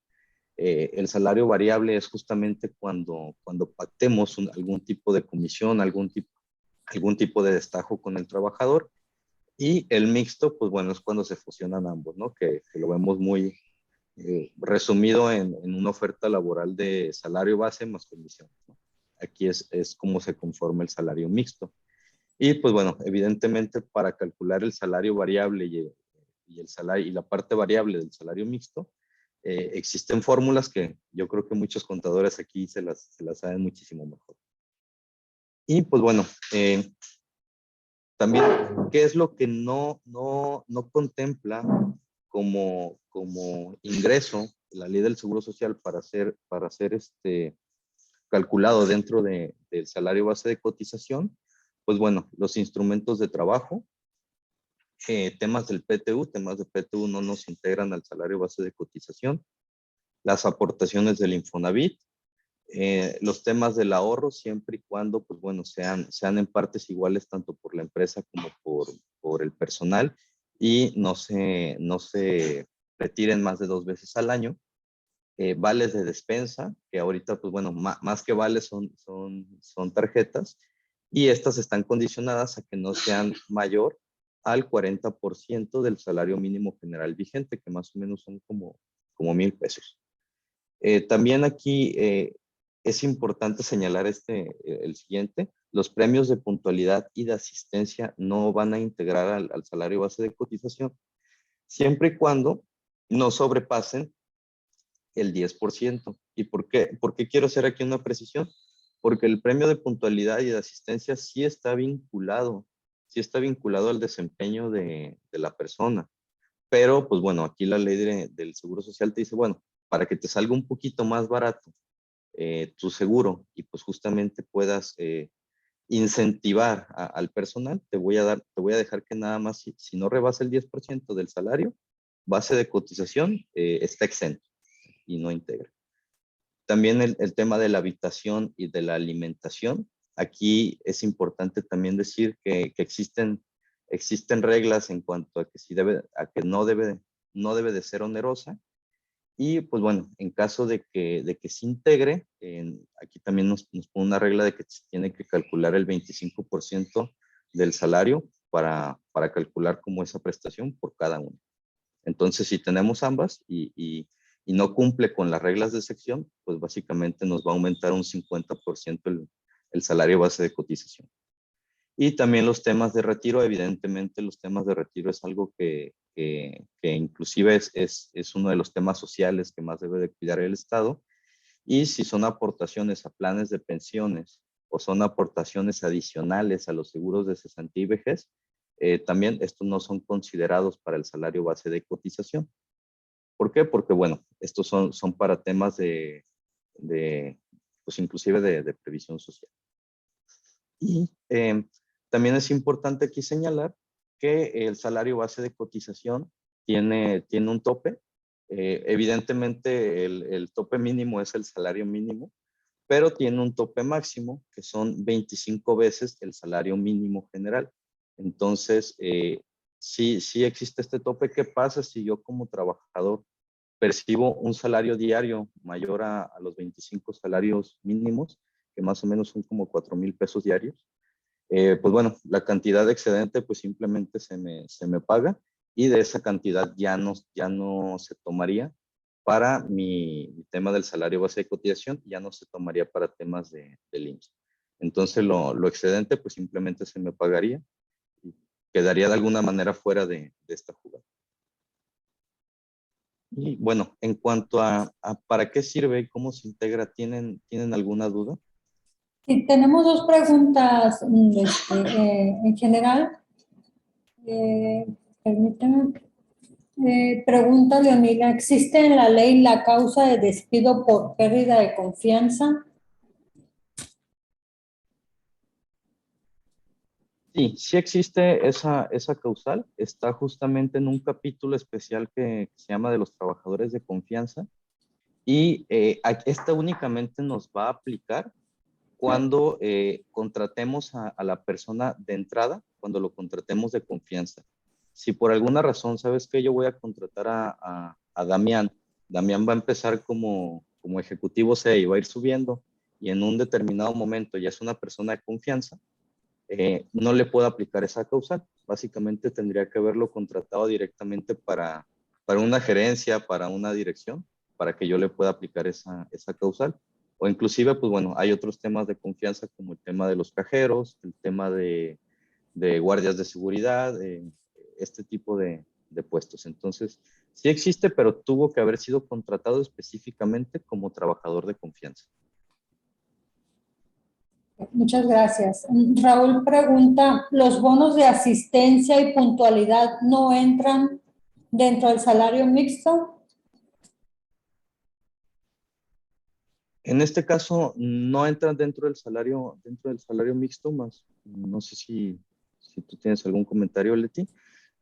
El salario variable es justamente cuando pactemos algún tipo de comisión, algún tipo de destajo con el trabajador. Y el mixto, pues bueno, es cuando se fusionan ambos, ¿no? Que lo vemos muy resumido en una oferta laboral de salario base más comisión, ¿no? Aquí es como se conforma el salario mixto. Y pues bueno, evidentemente para calcular el salario variable y la parte variable del salario mixto, existen fórmulas que yo creo que muchos contadores aquí se las saben muchísimo mejor. Y pues bueno, también, ¿qué es lo que no contempla como ingreso la ley del seguro social para ser calculado dentro del salario base de cotización? Pues bueno, los instrumentos de trabajo, temas de PTU no nos integran al salario base de cotización, las aportaciones del Infonavit, los temas del ahorro, siempre y cuando, pues bueno, sean en partes iguales tanto por la empresa como por el personal, y no se retiren más de 2 veces al año. Vales de despensa, que ahorita, pues bueno, más que vales son tarjetas, y estas están condicionadas a que no sean mayor al 40% del salario mínimo general vigente, que más o menos son como 1,000 pesos. También aquí es importante señalar el siguiente: los premios de puntualidad y de asistencia no van a integrar al salario base de cotización, siempre y cuando no sobrepasen el 10%. ¿Y por qué quiero hacer aquí una precisión? Porque el premio de puntualidad y de asistencia sí está vinculado al desempeño de la persona. Pero, pues bueno, aquí la ley del Seguro Social te dice, bueno, para que te salga un poquito más barato tu seguro y pues justamente puedas incentivar al personal, te voy a dejar que nada más, si no rebasa el 10% del salario, base de cotización, está exento. y no integra. También el tema de la habitación y de la alimentación. Aquí es importante también decir que existen reglas en cuanto a que, no debe de ser onerosa. Y pues bueno, en caso de que se integre, aquí también nos pone una regla de que se tiene que calcular el 25% del salario para calcular como esa prestación por cada uno. Entonces, si tenemos ambas y no cumple con las reglas de sección, pues básicamente nos va a aumentar un 50% el salario base de cotización. Y también los temas de retiro, evidentemente los temas de retiro es algo que inclusive es uno de los temas sociales que más debe de cuidar el Estado. Y si son aportaciones a planes de pensiones o son aportaciones adicionales a los seguros de cesantía y vejez, también estos no son considerados para el salario base de cotización. ¿Por qué? Porque, bueno, estos son para temas pues inclusive de previsión social. Y también es importante aquí señalar que el salario base de cotización tiene un tope. Evidentemente, el tope mínimo es el salario mínimo, pero tiene un tope máximo que son 25 veces el salario mínimo general. Entonces, sí existe este tope. ¿Qué pasa si yo como trabajador percibo un salario diario mayor a los 25 salarios mínimos, que más o menos son como 4,000 pesos diarios? Pues bueno, la cantidad de excedente pues simplemente se me paga y de esa cantidad ya no se tomaría para mi tema del salario base de cotización, ya no se tomaría para temas del IMSS. Entonces lo excedente pues simplemente se me pagaría y quedaría de alguna manera fuera de esta jugada. Y bueno, en cuanto a para qué sirve y cómo se integra, ¿tienen alguna duda? Sí, tenemos dos preguntas en general. Permíteme. Pregunta Leonila, ¿existe en la ley la causa de despido por pérdida de confianza? Sí existe esa causal. Está justamente en un capítulo especial que se llama de los trabajadores de confianza. Y esta únicamente nos va a aplicar cuando contratemos a la persona de entrada, cuando lo contratemos de confianza. Si por alguna razón, ¿sabes qué? Yo voy a contratar a Damián. Damián va a empezar como ejecutivo C y va a ir subiendo y en un determinado momento ya es una persona de confianza, no le puedo aplicar esa causal. Básicamente tendría que haberlo contratado directamente para una gerencia, para una dirección, para que yo le pueda aplicar esa causal. O inclusive, pues bueno, hay otros temas de confianza como el tema de los cajeros, el tema de guardias de seguridad, este tipo de puestos. Entonces, sí existe, pero tuvo que haber sido contratado específicamente como trabajador de confianza. Muchas gracias. Raúl pregunta, ¿los bonos de asistencia y puntualidad no entran dentro del salario mixto? En este caso, no entran dentro del salario mixto, más no sé si tú tienes algún comentario, Leti.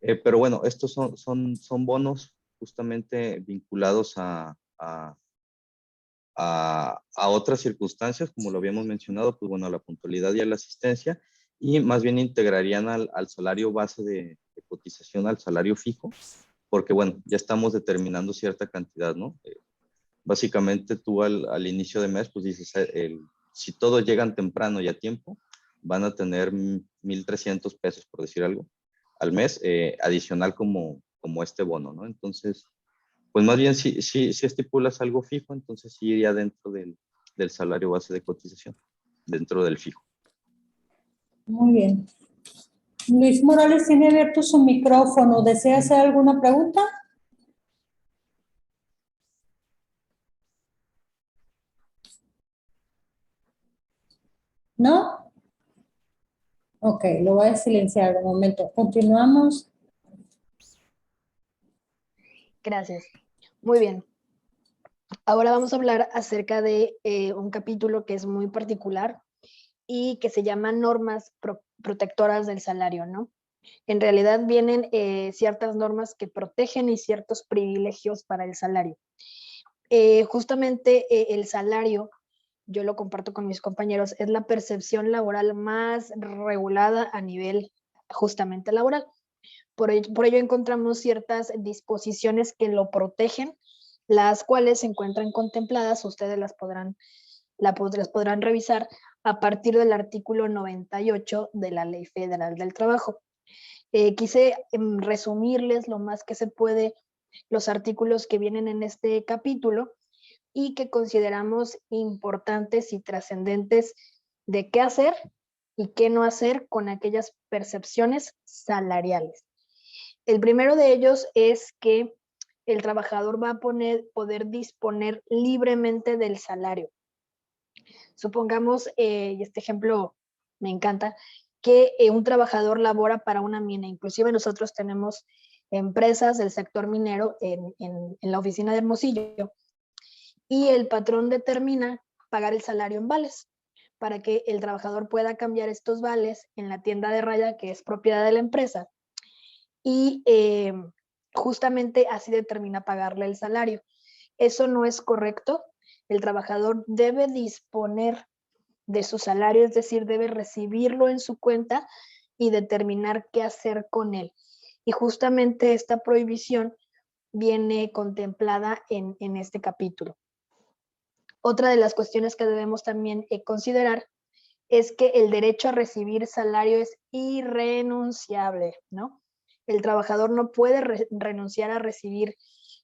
Pero bueno, estos son bonos justamente vinculados a otras circunstancias, como lo habíamos mencionado, pues bueno, a la puntualidad y a la asistencia, y más bien integrarían al salario base de cotización, al salario fijo, porque bueno, ya estamos determinando cierta cantidad, ¿no? Básicamente tú al inicio de mes, pues dices, si todos llegan temprano y a tiempo, van a tener 1,300 pesos, por decir algo, al mes, adicional como este bono, ¿no? Entonces, pues más bien si estipulas algo fijo, entonces sí iría dentro del salario base de cotización, dentro del fijo. Muy bien. Luis Morales tiene abierto su micrófono. ¿Desea hacer alguna pregunta? ¿No? Ok, lo voy a silenciar un momento. Continuamos. Gracias. Muy bien. Ahora vamos a hablar acerca de un capítulo que es muy particular y que se llama normas protectoras del salario, ¿no? En realidad vienen ciertas normas que protegen y ciertos privilegios para el salario. Justamente el salario, yo lo comparto con mis compañeros, es la percepción laboral más regulada a nivel justamente laboral. Por ello encontramos ciertas disposiciones que lo protegen, las cuales se encuentran contempladas, ustedes las podrán revisar a partir del artículo 98 de la Ley Federal del Trabajo. Quise resumirles lo más que se puede los artículos que vienen en este capítulo y que consideramos importantes y trascendentes de qué hacer y qué no hacer con aquellas percepciones salariales. El primero de ellos es que el trabajador va a poder disponer libremente del salario. Supongamos, y este ejemplo me encanta, que un trabajador labora para una mina. Inclusive nosotros tenemos empresas del sector minero en la oficina de Hermosillo, y el patrón determina pagar el salario en vales para que el trabajador pueda cambiar estos vales en la tienda de raya que es propiedad de la empresa, y justamente así determina pagarle el salario. Eso no es correcto. El trabajador debe disponer de su salario, es decir, debe recibirlo en su cuenta y determinar qué hacer con él. Y justamente esta prohibición viene contemplada en este capítulo. Otra de las cuestiones que debemos también considerar es que el derecho a recibir salario es irrenunciable, ¿no? El trabajador no puede renunciar a recibir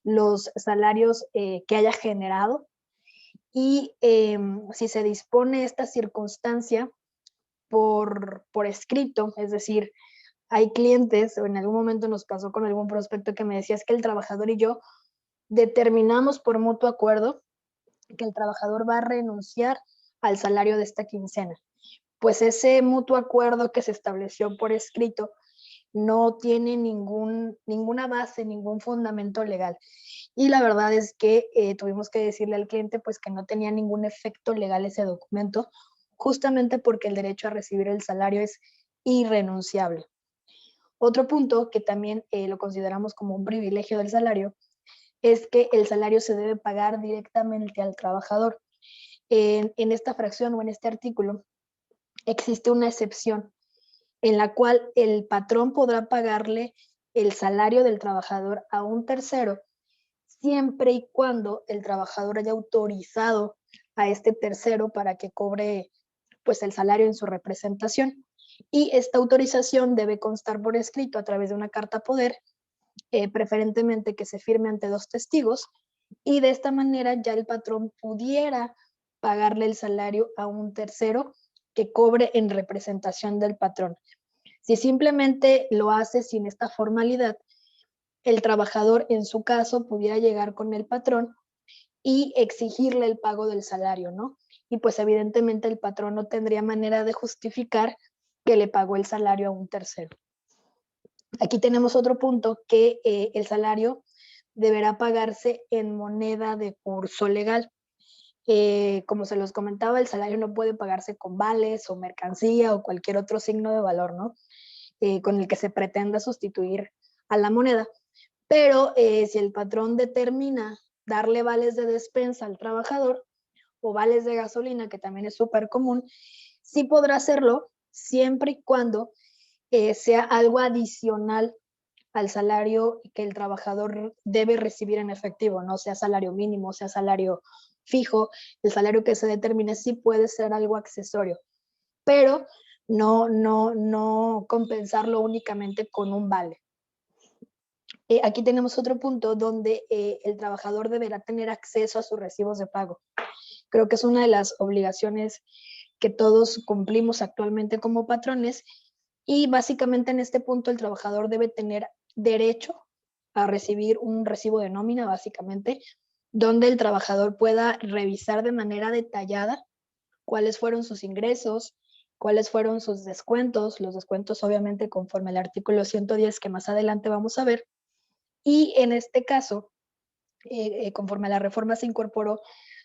los salarios que haya generado, y si se dispone esta circunstancia por escrito, es decir, hay clientes, o en algún momento nos pasó con algún prospecto que me decía, es que el trabajador y yo determinamos por mutuo acuerdo que el trabajador va a renunciar al salario de esta quincena. Pues ese mutuo acuerdo que se estableció por escrito no tiene ninguna base, ningún fundamento legal. Y la verdad es que tuvimos que decirle al cliente pues que no tenía ningún efecto legal ese documento, justamente porque el derecho a recibir el salario es irrenunciable. Otro punto que también lo consideramos como un privilegio del salario es que el salario se debe pagar directamente al trabajador. En esta fracción o en este artículo existe una excepción en la cual el patrón podrá pagarle el salario del trabajador a un tercero, siempre y cuando el trabajador haya autorizado a este tercero para que cobre pues el salario en su representación. Y esta autorización debe constar por escrito a través de una carta poder, preferentemente que se firme ante 2 testigos, y de esta manera ya el patrón pudiera pagarle el salario a un tercero que cobre en representación del patrón. Si simplemente lo hace sin esta formalidad, el trabajador en su caso pudiera llegar con el patrón y exigirle el pago del salario, ¿no? Y pues evidentemente el patrón no tendría manera de justificar que le pagó el salario a un tercero. Aquí tenemos otro punto, que el salario deberá pagarse en moneda de curso legal. Como se los comentaba, el salario no puede pagarse con vales o mercancía o cualquier otro signo de valor, ¿no? Con el que se pretenda sustituir a la moneda. Pero si el patrón determina darle vales de despensa al trabajador o vales de gasolina, que también es súper común, sí podrá hacerlo siempre y cuando sea algo adicional al salario que el trabajador debe recibir en efectivo, no sea salario mínimo, sea salario fijo. El salario que se determine sí puede ser algo accesorio, pero no compensarlo únicamente con un vale. Aquí tenemos otro punto donde el trabajador deberá tener acceso a sus recibos de pago. Creo que es una de las obligaciones que todos cumplimos actualmente como patrones, y básicamente en este punto el trabajador debe tener derecho a recibir un recibo de nómina, básicamente, donde el trabajador pueda revisar de manera detallada cuáles fueron sus ingresos, cuáles fueron sus descuentos, los descuentos obviamente conforme al artículo 110 que más adelante vamos a ver. Y en este caso, conforme a la reforma se incorporó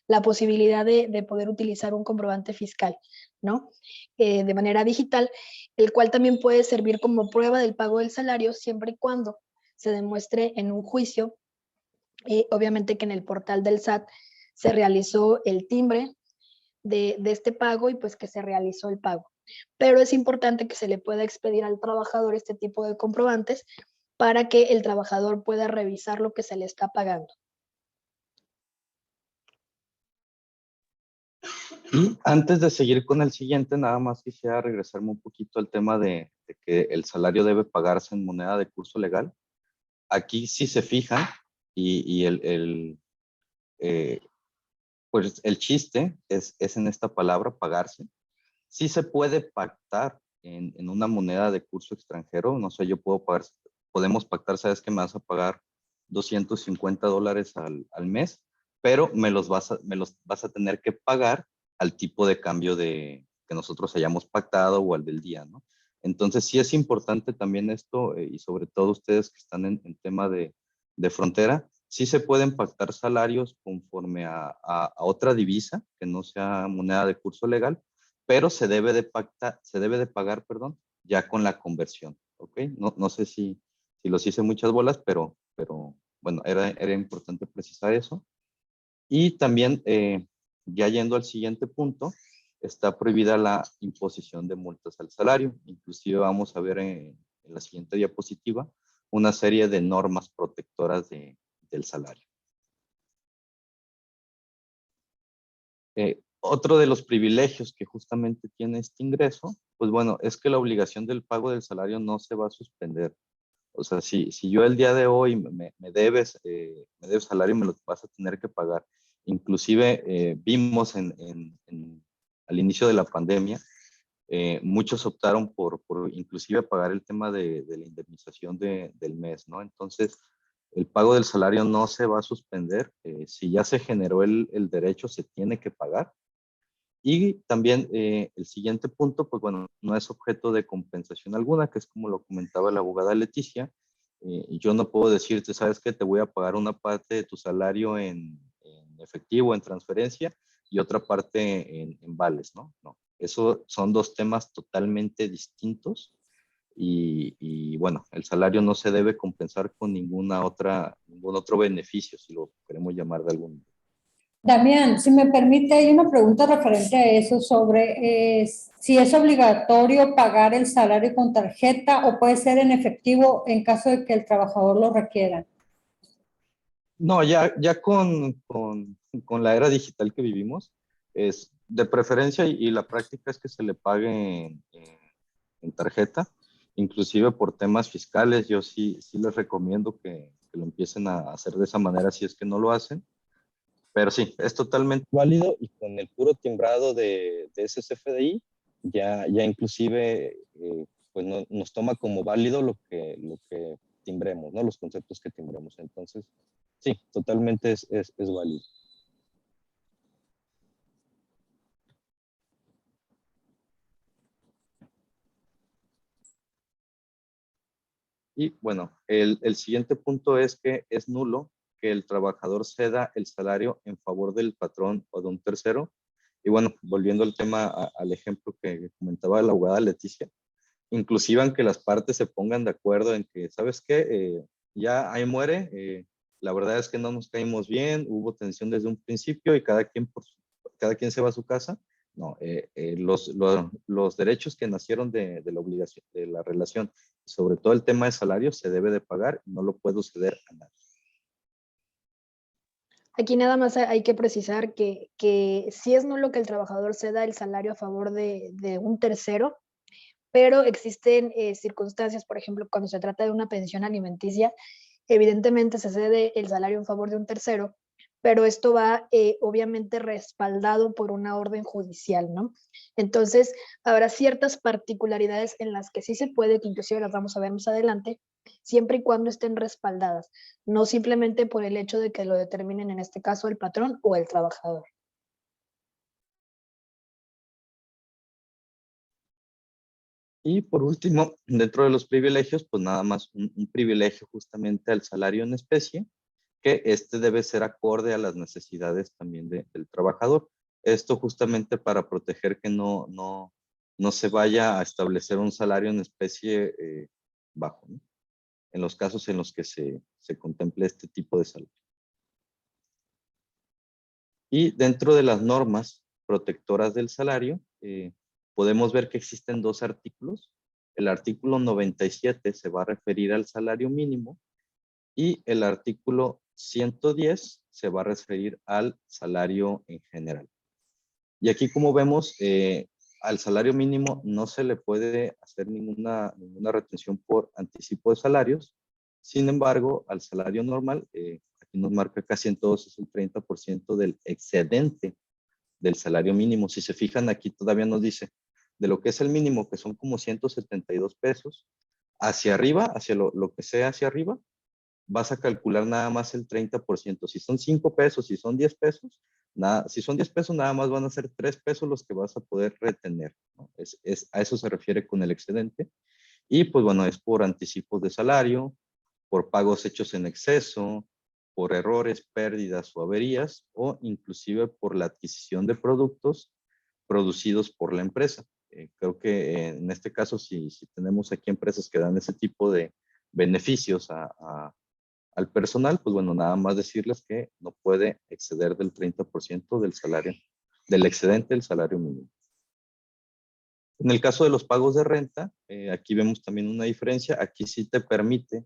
la posibilidad de poder utilizar un comprobante fiscal, ¿no? De manera digital, el cual también puede servir como prueba del pago del salario siempre y cuando se demuestre en un juicio Obviamente que en el portal del SAT se realizó el timbre de este pago y pues que se realizó el pago. Pero es importante que se le pueda expedir al trabajador este tipo de comprobantes para que el trabajador pueda revisar lo que se le está pagando. Y antes de seguir con el siguiente, nada más quisiera regresarme un poquito al tema de que el salario debe pagarse en moneda de curso legal. Aquí sí se fijan y pues el chiste es en esta palabra, pagarse. Sí se puede pactar en una moneda de curso extranjero. No sé, yo puedo pagar, podemos pactar, sabes que me vas a pagar $250 al mes, pero me los vas a tener que pagar al tipo de cambio que nosotros hayamos pactado o al del día, ¿no? Entonces sí es importante también esto, y sobre todo ustedes que están en tema de frontera, sí se pueden pactar salarios conforme a otra divisa que no sea moneda de curso legal, pero se debe de pagar, perdón, ya con la conversión, ¿ok? No sé si los hice muchas bolas, pero bueno, era importante precisar eso. Y también, ya yendo al siguiente punto, está prohibida la imposición de multas al salario. Inclusive vamos a ver en la siguiente diapositiva una serie de normas protectoras del salario. Otro de los privilegios que justamente tiene este ingreso, pues bueno, es que la obligación del pago del salario no se va a suspender. O sea, si yo el día de hoy me debes salario, me lo vas a tener que pagar. Inclusive vimos al inicio de la pandemia, muchos optaron por inclusive pagar el tema de la indemnización del mes, ¿no? Entonces, el pago del salario no se va a suspender. Si ya se generó el derecho, se tiene que pagar. Y también el siguiente punto, pues bueno, no es objeto de compensación alguna, que es como lo comentaba la abogada Leticia. Yo no puedo decirte, ¿sabes qué? Te voy a pagar una parte de tu salario en efectivo, en transferencia, y otra parte en vales, ¿no? No, eso son dos temas totalmente distintos. Y bueno, el salario no se debe compensar con ningún otro beneficio, si lo queremos llamar de algún modo. Damián, si me permite, hay una pregunta referente a eso sobre si es obligatorio pagar el salario con tarjeta o puede ser en efectivo en caso de que el trabajador lo requiera. No, ya con la era digital que vivimos, es de preferencia y la práctica es que se le pague en tarjeta, inclusive por temas fiscales. Yo sí les recomiendo que lo empiecen a hacer de esa manera si es que no lo hacen. Pero sí, es totalmente válido y con el puro timbrado de ese CFDI, ya inclusive pues nos toma como válido lo que timbremos, ¿no? Los conceptos que timbremos. Entonces, sí, totalmente es válido. Y bueno, el siguiente punto es que es nulo que el trabajador ceda el salario en favor del patrón o de un tercero. Y bueno, volviendo al tema, al ejemplo que comentaba la abogada Leticia, inclusive aunque las partes se pongan de acuerdo en que, ¿sabes qué? Ya ahí muere, la verdad es que no nos caímos bien, hubo tensión desde un principio y cada quien se va a su casa. No, los derechos que nacieron de la obligación, de la relación, sobre todo el tema de salario, se debe de pagar, no lo puedo ceder a nadie. Aquí nada más hay que precisar que sí es nulo que el trabajador ceda el salario a favor de un tercero, pero existen circunstancias, por ejemplo, cuando se trata de una pensión alimenticia, evidentemente se cede el salario en favor de un tercero, pero esto va obviamente respaldado por una orden judicial, ¿no? Entonces, habrá ciertas particularidades en las que sí se puede, que inclusive las vamos a ver más adelante, siempre y cuando estén respaldadas, no simplemente por el hecho de que lo determinen en este caso el patrón o el trabajador. Y por último, dentro de los privilegios, pues nada más un privilegio justamente al salario en especie, que este debe ser acorde a las necesidades también del trabajador. Esto justamente para proteger que no se vaya a establecer un salario en especie bajo, ¿no? En los casos en los que se contemple este tipo de salario. Y dentro de las normas protectoras del salario, podemos ver que existen dos artículos. El artículo 97 se va a referir al salario mínimo y el artículo 110 se va a referir al salario en general. Y aquí, como vemos, al salario mínimo no se le puede hacer ninguna retención por anticipo de salarios. Sin embargo, al salario normal, aquí nos marca casi en todos, es el 30% del excedente del salario mínimo. Si se fijan, aquí todavía nos dice de lo que es el mínimo, que son como 172 pesos, hacia arriba, hacia lo que sea hacia arriba, vas a calcular nada más el 30%. Si son 5 pesos, si son 10 pesos, nada, si son 10 pesos, nada más van a ser 3 pesos los que vas a poder retener, ¿no? A eso se refiere con el excedente. Y pues bueno, es por anticipos de salario, por pagos hechos en exceso, por errores, pérdidas o averías, o inclusive por la adquisición de productos producidos por la empresa. Creo que en este caso, si tenemos aquí empresas que dan ese tipo de beneficios al personal, pues bueno, nada más decirles que no puede exceder del 30% del salario, del excedente del salario mínimo. En el caso de los pagos de renta, aquí vemos también una diferencia. Aquí sí te permite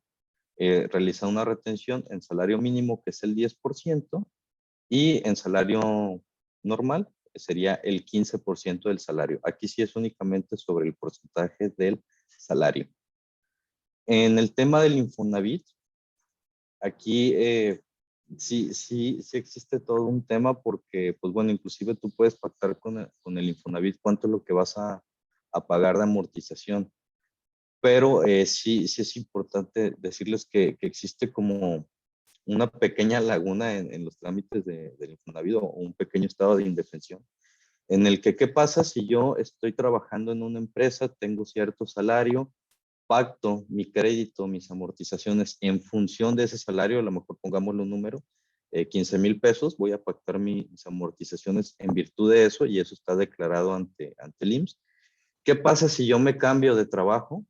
realizar una retención en salario mínimo, que es el 10%, y en salario normal sería el 15% del salario. Aquí sí es únicamente sobre el porcentaje del salario. En el tema del Infonavit, aquí sí existe todo un tema porque, pues bueno, inclusive tú puedes pactar con el Infonavit cuánto es lo que vas a pagar de amortización. Pero sí es importante decirles que existe como una pequeña laguna en los trámites del Infonavit, o un pequeño estado de indefensión, en el que, ¿qué pasa si yo estoy trabajando en una empresa, tengo cierto salario, pacto mi crédito, mis amortizaciones en función de ese salario? A lo mejor pongámosle un número, 15,000 pesos, voy a pactar mis amortizaciones en virtud de eso, y eso está declarado ante el IMSS. ¿Qué pasa si yo me cambio de trabajo?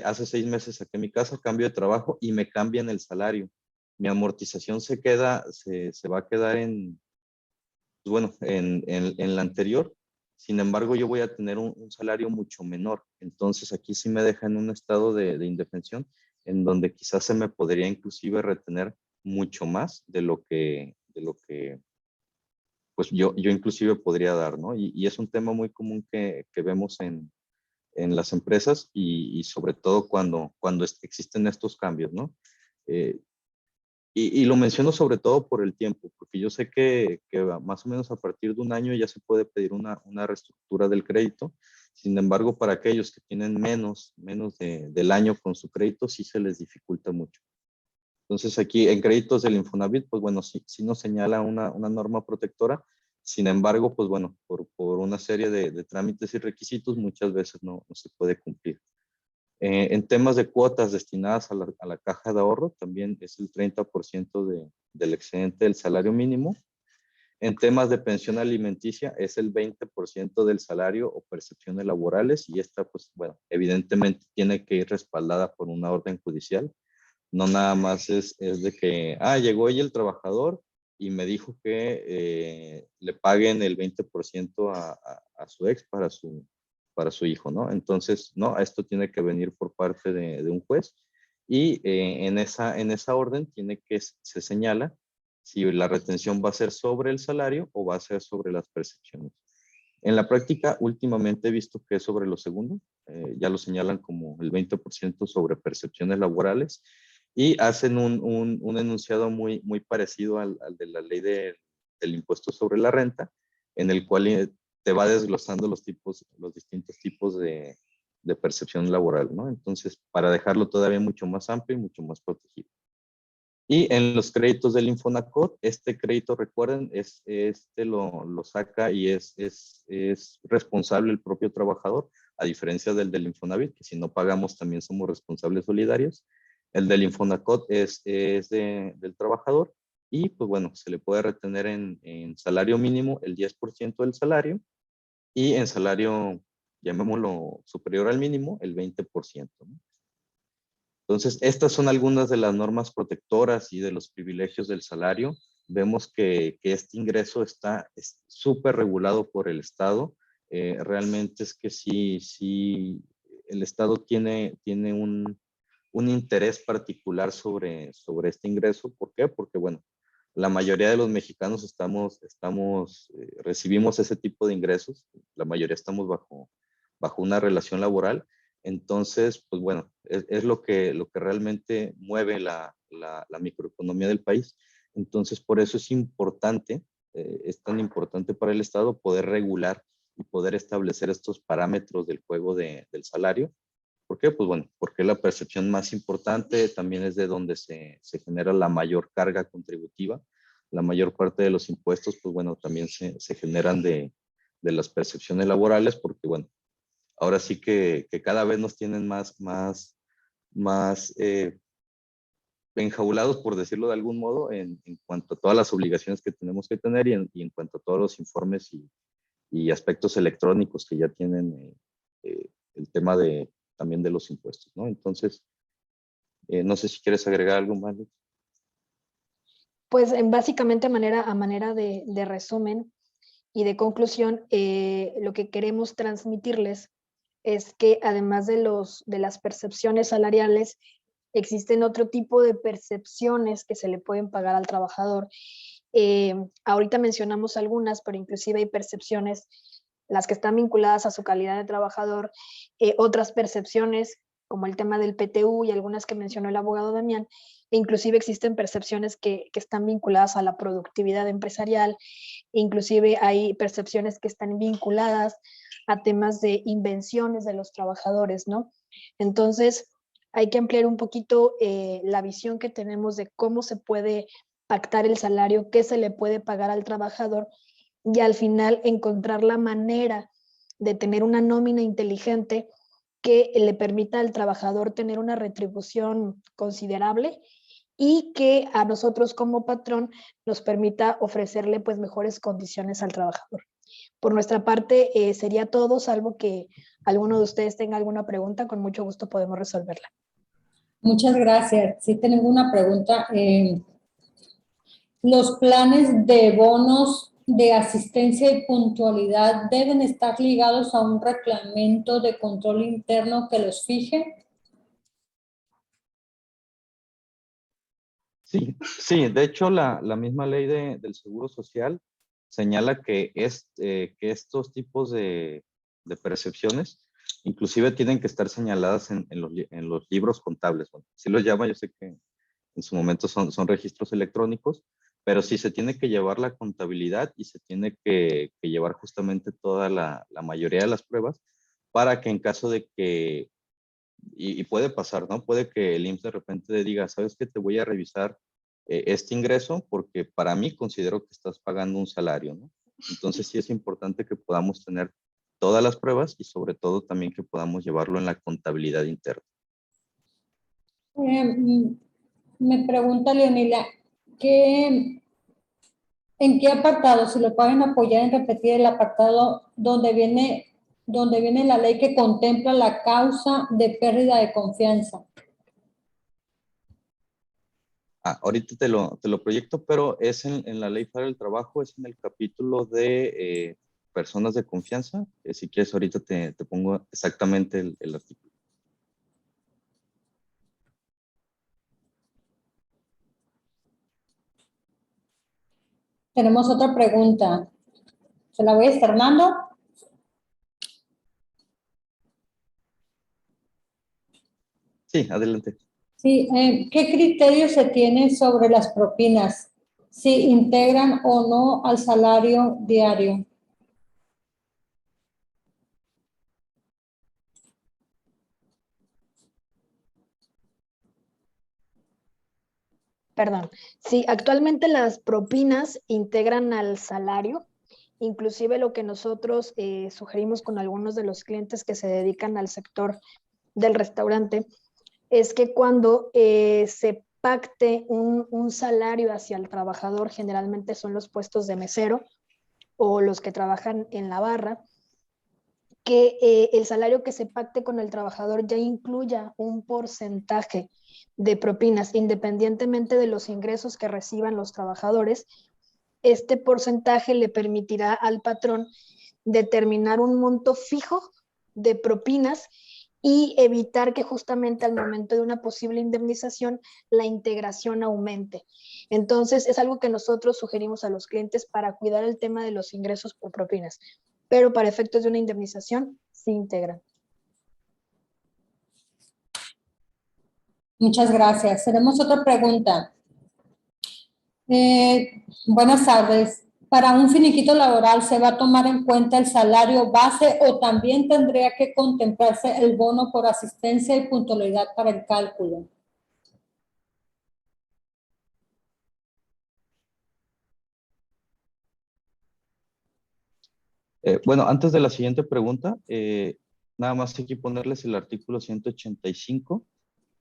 Hace 6 meses saqué mi casa, cambio de trabajo y me cambian el salario. Mi amortización se va a quedar en la anterior. Sin embargo, yo voy a tener un salario mucho menor. Entonces, aquí sí me deja en un estado de indefensión, en donde quizás se me podría inclusive retener mucho más de lo que pues yo inclusive podría dar, ¿no? Y es un tema muy común que vemos en las empresas, y sobre todo cuando existen estos cambios, ¿no? Eh, y lo menciono sobre todo por el tiempo, porque yo sé que más o menos a partir de un año ya se puede pedir una reestructura del crédito. Sin embargo, para aquellos que tienen menos del año con su crédito, sí se les dificulta mucho. Entonces aquí en créditos del Infonavit, pues bueno, sí nos señala una norma protectora. Sin embargo, pues bueno, por una serie de trámites y requisitos, muchas veces no se puede cumplir. En temas de cuotas destinadas a la caja de ahorro, también es el 30% del excedente del salario mínimo. En temas de pensión alimenticia, es el 20% del salario o percepciones laborales, y esta, pues bueno, evidentemente tiene que ir respaldada por una orden judicial. No nada más es de que, llegó ella el trabajador y me dijo que le paguen el 20% a su ex para su hijo, ¿no? Entonces, no, esto tiene que venir por parte de un juez, y en esa orden se señala si la retención va a ser sobre el salario o va a ser sobre las percepciones. En la práctica, últimamente he visto que es sobre lo segundo. Ya lo señalan como el 20% sobre percepciones laborales, y hacen un enunciado muy parecido al de la ley del impuesto sobre la renta, en el cual te va desglosando los distintos tipos de percepción laboral, ¿no? Entonces, para dejarlo todavía mucho más amplio y mucho más protegido. Y en los créditos del Infonacot, este crédito, recuerden, lo saca y es responsable el propio trabajador, a diferencia del Infonavit, que si no pagamos también somos responsables solidarios. El del Infonacot es del trabajador, y pues bueno, se le puede retener en salario mínimo el 10% del salario, y en salario, llamémoslo superior al mínimo, el 20%, ¿no? Entonces, estas son algunas de las normas protectoras y de los privilegios del salario. vemos que este ingreso está súper regulado por el Estado. Realmente es que sí, el Estado tiene un interés particular sobre este ingreso. ¿Por qué? Porque, bueno, la mayoría de los mexicanos recibimos ese tipo de ingresos. La mayoría estamos bajo una relación laboral. Entonces, pues bueno, es lo que realmente mueve la microeconomía del país. Entonces, por eso es tan importante para el Estado poder regular y poder establecer estos parámetros del juego del salario. ¿Por qué? Pues bueno, porque la percepción más importante también es de donde se genera la mayor carga contributiva. La mayor parte de los impuestos, pues bueno, también se generan de las percepciones laborales, porque bueno, ahora sí que cada vez nos tienen más enjaulados, por decirlo de algún modo, en cuanto a todas las obligaciones que tenemos que tener y en cuanto a todos los informes y aspectos electrónicos que ya tienen el tema también de los impuestos, ¿no? Entonces, no sé si quieres agregar algo más. Pues básicamente a manera de resumen y de conclusión, lo que queremos transmitirles es que además de las percepciones salariales, existen otro tipo de percepciones que se le pueden pagar al trabajador. Ahorita mencionamos algunas, pero inclusive hay percepciones, las que están vinculadas a su calidad de trabajador, otras percepciones como el tema del PTU y algunas que mencionó el abogado Damián, e inclusive existen percepciones que están vinculadas a la productividad empresarial, inclusive hay percepciones que están vinculadas a temas de invenciones de los trabajadores, ¿no? Entonces, hay que ampliar un poquito la visión que tenemos de cómo se puede pactar el salario, qué se le puede pagar al trabajador y al final encontrar la manera de tener una nómina inteligente que le permita al trabajador tener una retribución considerable y que a nosotros como patrón nos permita ofrecerle pues mejores condiciones al trabajador. Por nuestra parte sería todo, salvo que alguno de ustedes tenga alguna pregunta, con mucho gusto podemos resolverla. Muchas gracias. Si tengo una pregunta. ¿Los planes de bonos de asistencia y puntualidad deben estar ligados a un reglamento de control interno que los fije? Sí, de hecho la misma ley del Seguro Social señala que estos tipos de percepciones inclusive tienen que estar señaladas en los libros contables. Bueno, así los llama, yo sé que en su momento son registros electrónicos, pero sí se tiene que llevar la contabilidad y se tiene que llevar justamente toda la mayoría de las pruebas para que en caso de que, y puede pasar, ¿no? Puede que el IMSS de repente diga, ¿sabes qué? Te voy a revisar este ingreso porque para mí considero que estás pagando un salario, ¿no? Entonces sí es importante que podamos tener todas las pruebas y sobre todo también que podamos llevarlo en la contabilidad interna. Me pregunta Leonila, ¿en qué apartado, si lo pueden apoyar en repetir el apartado donde viene la ley que contempla la causa de pérdida de confianza? Ahorita te lo proyecto, pero es en la Ley Federal del Trabajo, es en el capítulo de personas de confianza. Si quieres, ahorita te pongo exactamente el artículo. Tenemos otra pregunta. ¿Se la voy externando? Sí, adelante. Sí, ¿qué criterios se tienen sobre las propinas? Si integran o no al salario diario. Perdón. Sí, actualmente las propinas integran al salario. Inclusive lo que nosotros sugerimos con algunos de los clientes que se dedican al sector del restaurante es que cuando se pacte un salario hacia el trabajador, generalmente son los puestos de mesero o los que trabajan en la barra, que el salario que se pacte con el trabajador ya incluya un porcentaje de propinas, independientemente de los ingresos que reciban los trabajadores. Este porcentaje le permitirá al patrón determinar un monto fijo de propinas y evitar que justamente al momento de una posible indemnización la integración aumente. Entonces, es algo que nosotros sugerimos a los clientes para cuidar el tema de los ingresos por propinas, pero para efectos de una indemnización se integran. Muchas gracias. Tenemos otra pregunta. Buenas tardes. ¿Para un finiquito laboral se va a tomar en cuenta el salario base o también tendría que contemplarse el bono por asistencia y puntualidad para el cálculo? Bueno, antes de la siguiente pregunta, nada más hay que ponerles el artículo 185,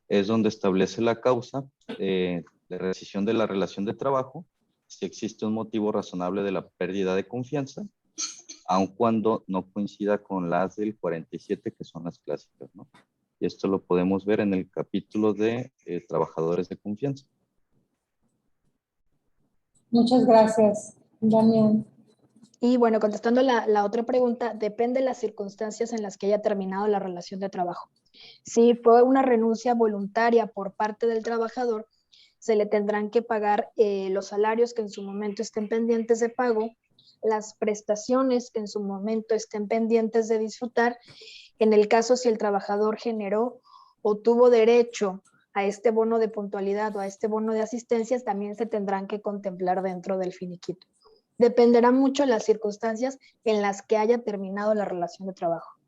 es donde establece la causa de rescisión de la relación de trabajo si existe un motivo razonable de la pérdida de confianza, aun cuando no coincida con las del 47, que son las clásicas, ¿no? Y esto lo podemos ver en el capítulo de trabajadores de confianza. Muchas gracias, Damián. Y bueno, contestando la otra pregunta, depende de las circunstancias en las que haya terminado la relación de trabajo. Si fue una renuncia voluntaria por parte del trabajador, se le tendrán que pagar los salarios que en su momento estén pendientes de pago, las prestaciones que en su momento estén pendientes de disfrutar. En el caso si el trabajador generó o tuvo derecho a este bono de puntualidad o a este bono de asistencias, también se tendrán que contemplar dentro del finiquito. Dependerá mucho de las circunstancias en las que haya terminado la relación de trabajo.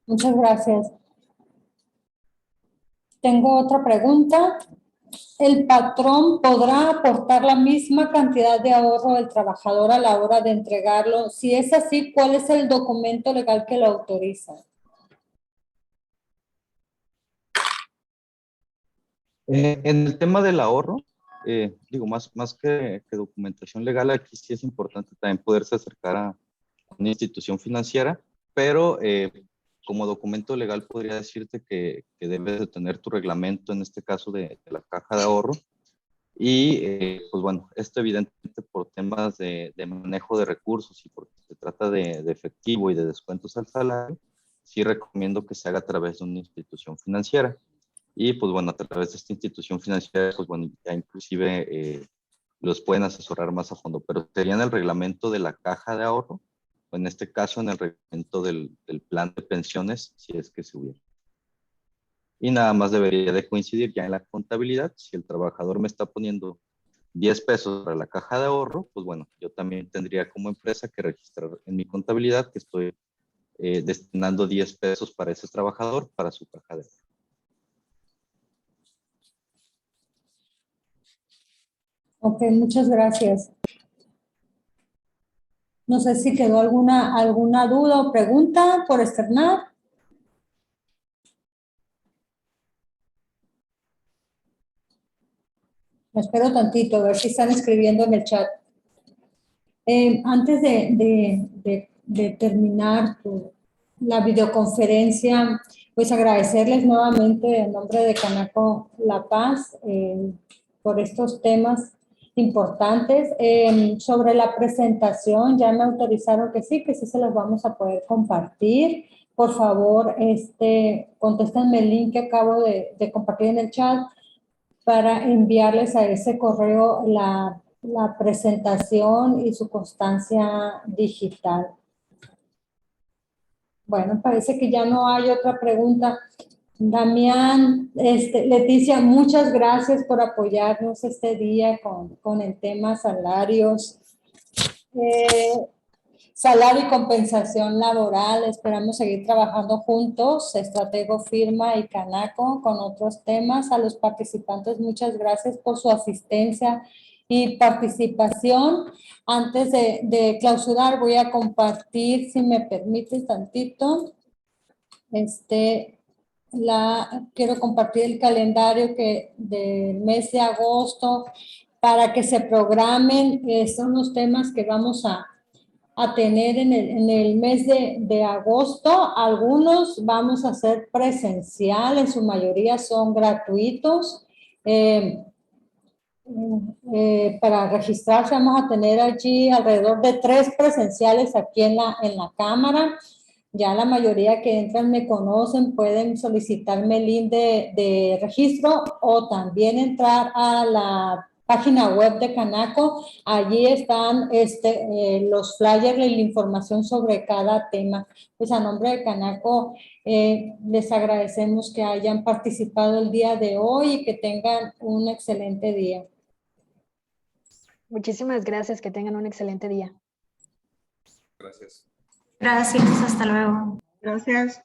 Muchas gracias. Tengo otra pregunta. ¿El patrón podrá aportar la misma cantidad de ahorro del trabajador a la hora de entregarlo? Si es así, ¿cuál es el documento legal que lo autoriza? En el tema del ahorro, digo, más que documentación legal, aquí sí es importante también poderse acercar a una institución financiera, pero como documento legal podría decirte que debes de tener tu reglamento, en este caso de la caja de ahorro, y pues bueno, esto evidentemente por temas de manejo de recursos y porque se trata de efectivo y de descuentos al salario, sí recomiendo que se haga a través de una institución financiera. Y pues bueno, a través de esta institución financiera, pues bueno, ya inclusive los pueden asesorar más a fondo, pero sería en el reglamento de la caja de ahorro, o en este caso en el reglamento del plan de pensiones, si es que se hubiera. Y nada más debería de coincidir ya en la contabilidad. Si el trabajador me está poniendo 10 pesos para la caja de ahorro, pues bueno, yo también tendría como empresa que registrar en mi contabilidad que estoy destinando 10 pesos para ese trabajador para su caja de ahorro. Ok, muchas gracias. No sé si quedó alguna duda o pregunta por externar. Me espero tantito, a ver si están escribiendo en el chat. Antes de terminar la videoconferencia, pues agradecerles nuevamente en nombre de Canaco La Paz por estos temas importantes. Sobre la presentación, ya me autorizaron que sí se los vamos a poder compartir. Por favor, contéstenme el link que acabo de compartir en el chat para enviarles a ese correo la presentación y su constancia digital. Bueno, parece que ya no hay otra pregunta. Damián, Leticia, muchas gracias por apoyarnos este día con el tema salarios. Salario y compensación laboral, esperamos seguir trabajando juntos, Estratego Firma y Canaco, con otros temas. A los participantes, muchas gracias por su asistencia y participación. Antes de clausurar, voy a compartir, si me permites tantito, quiero compartir el calendario del mes de agosto para que se programen. Son los temas que vamos a a tener en el mes de agosto. Algunos vamos a hacer presencial, en su mayoría son gratuitos. Para registrarse vamos a tener allí alrededor de 3 presenciales aquí en la cámara. Ya la mayoría que entran me conocen, pueden solicitarme el link de registro o también entrar a la página web de Canaco. Allí están los flyers y la información sobre cada tema. Pues a nombre de Canaco les agradecemos que hayan participado el día de hoy y que tengan un excelente día. Muchísimas gracias, que tengan un excelente día. Gracias. Gracias, hasta luego. Gracias.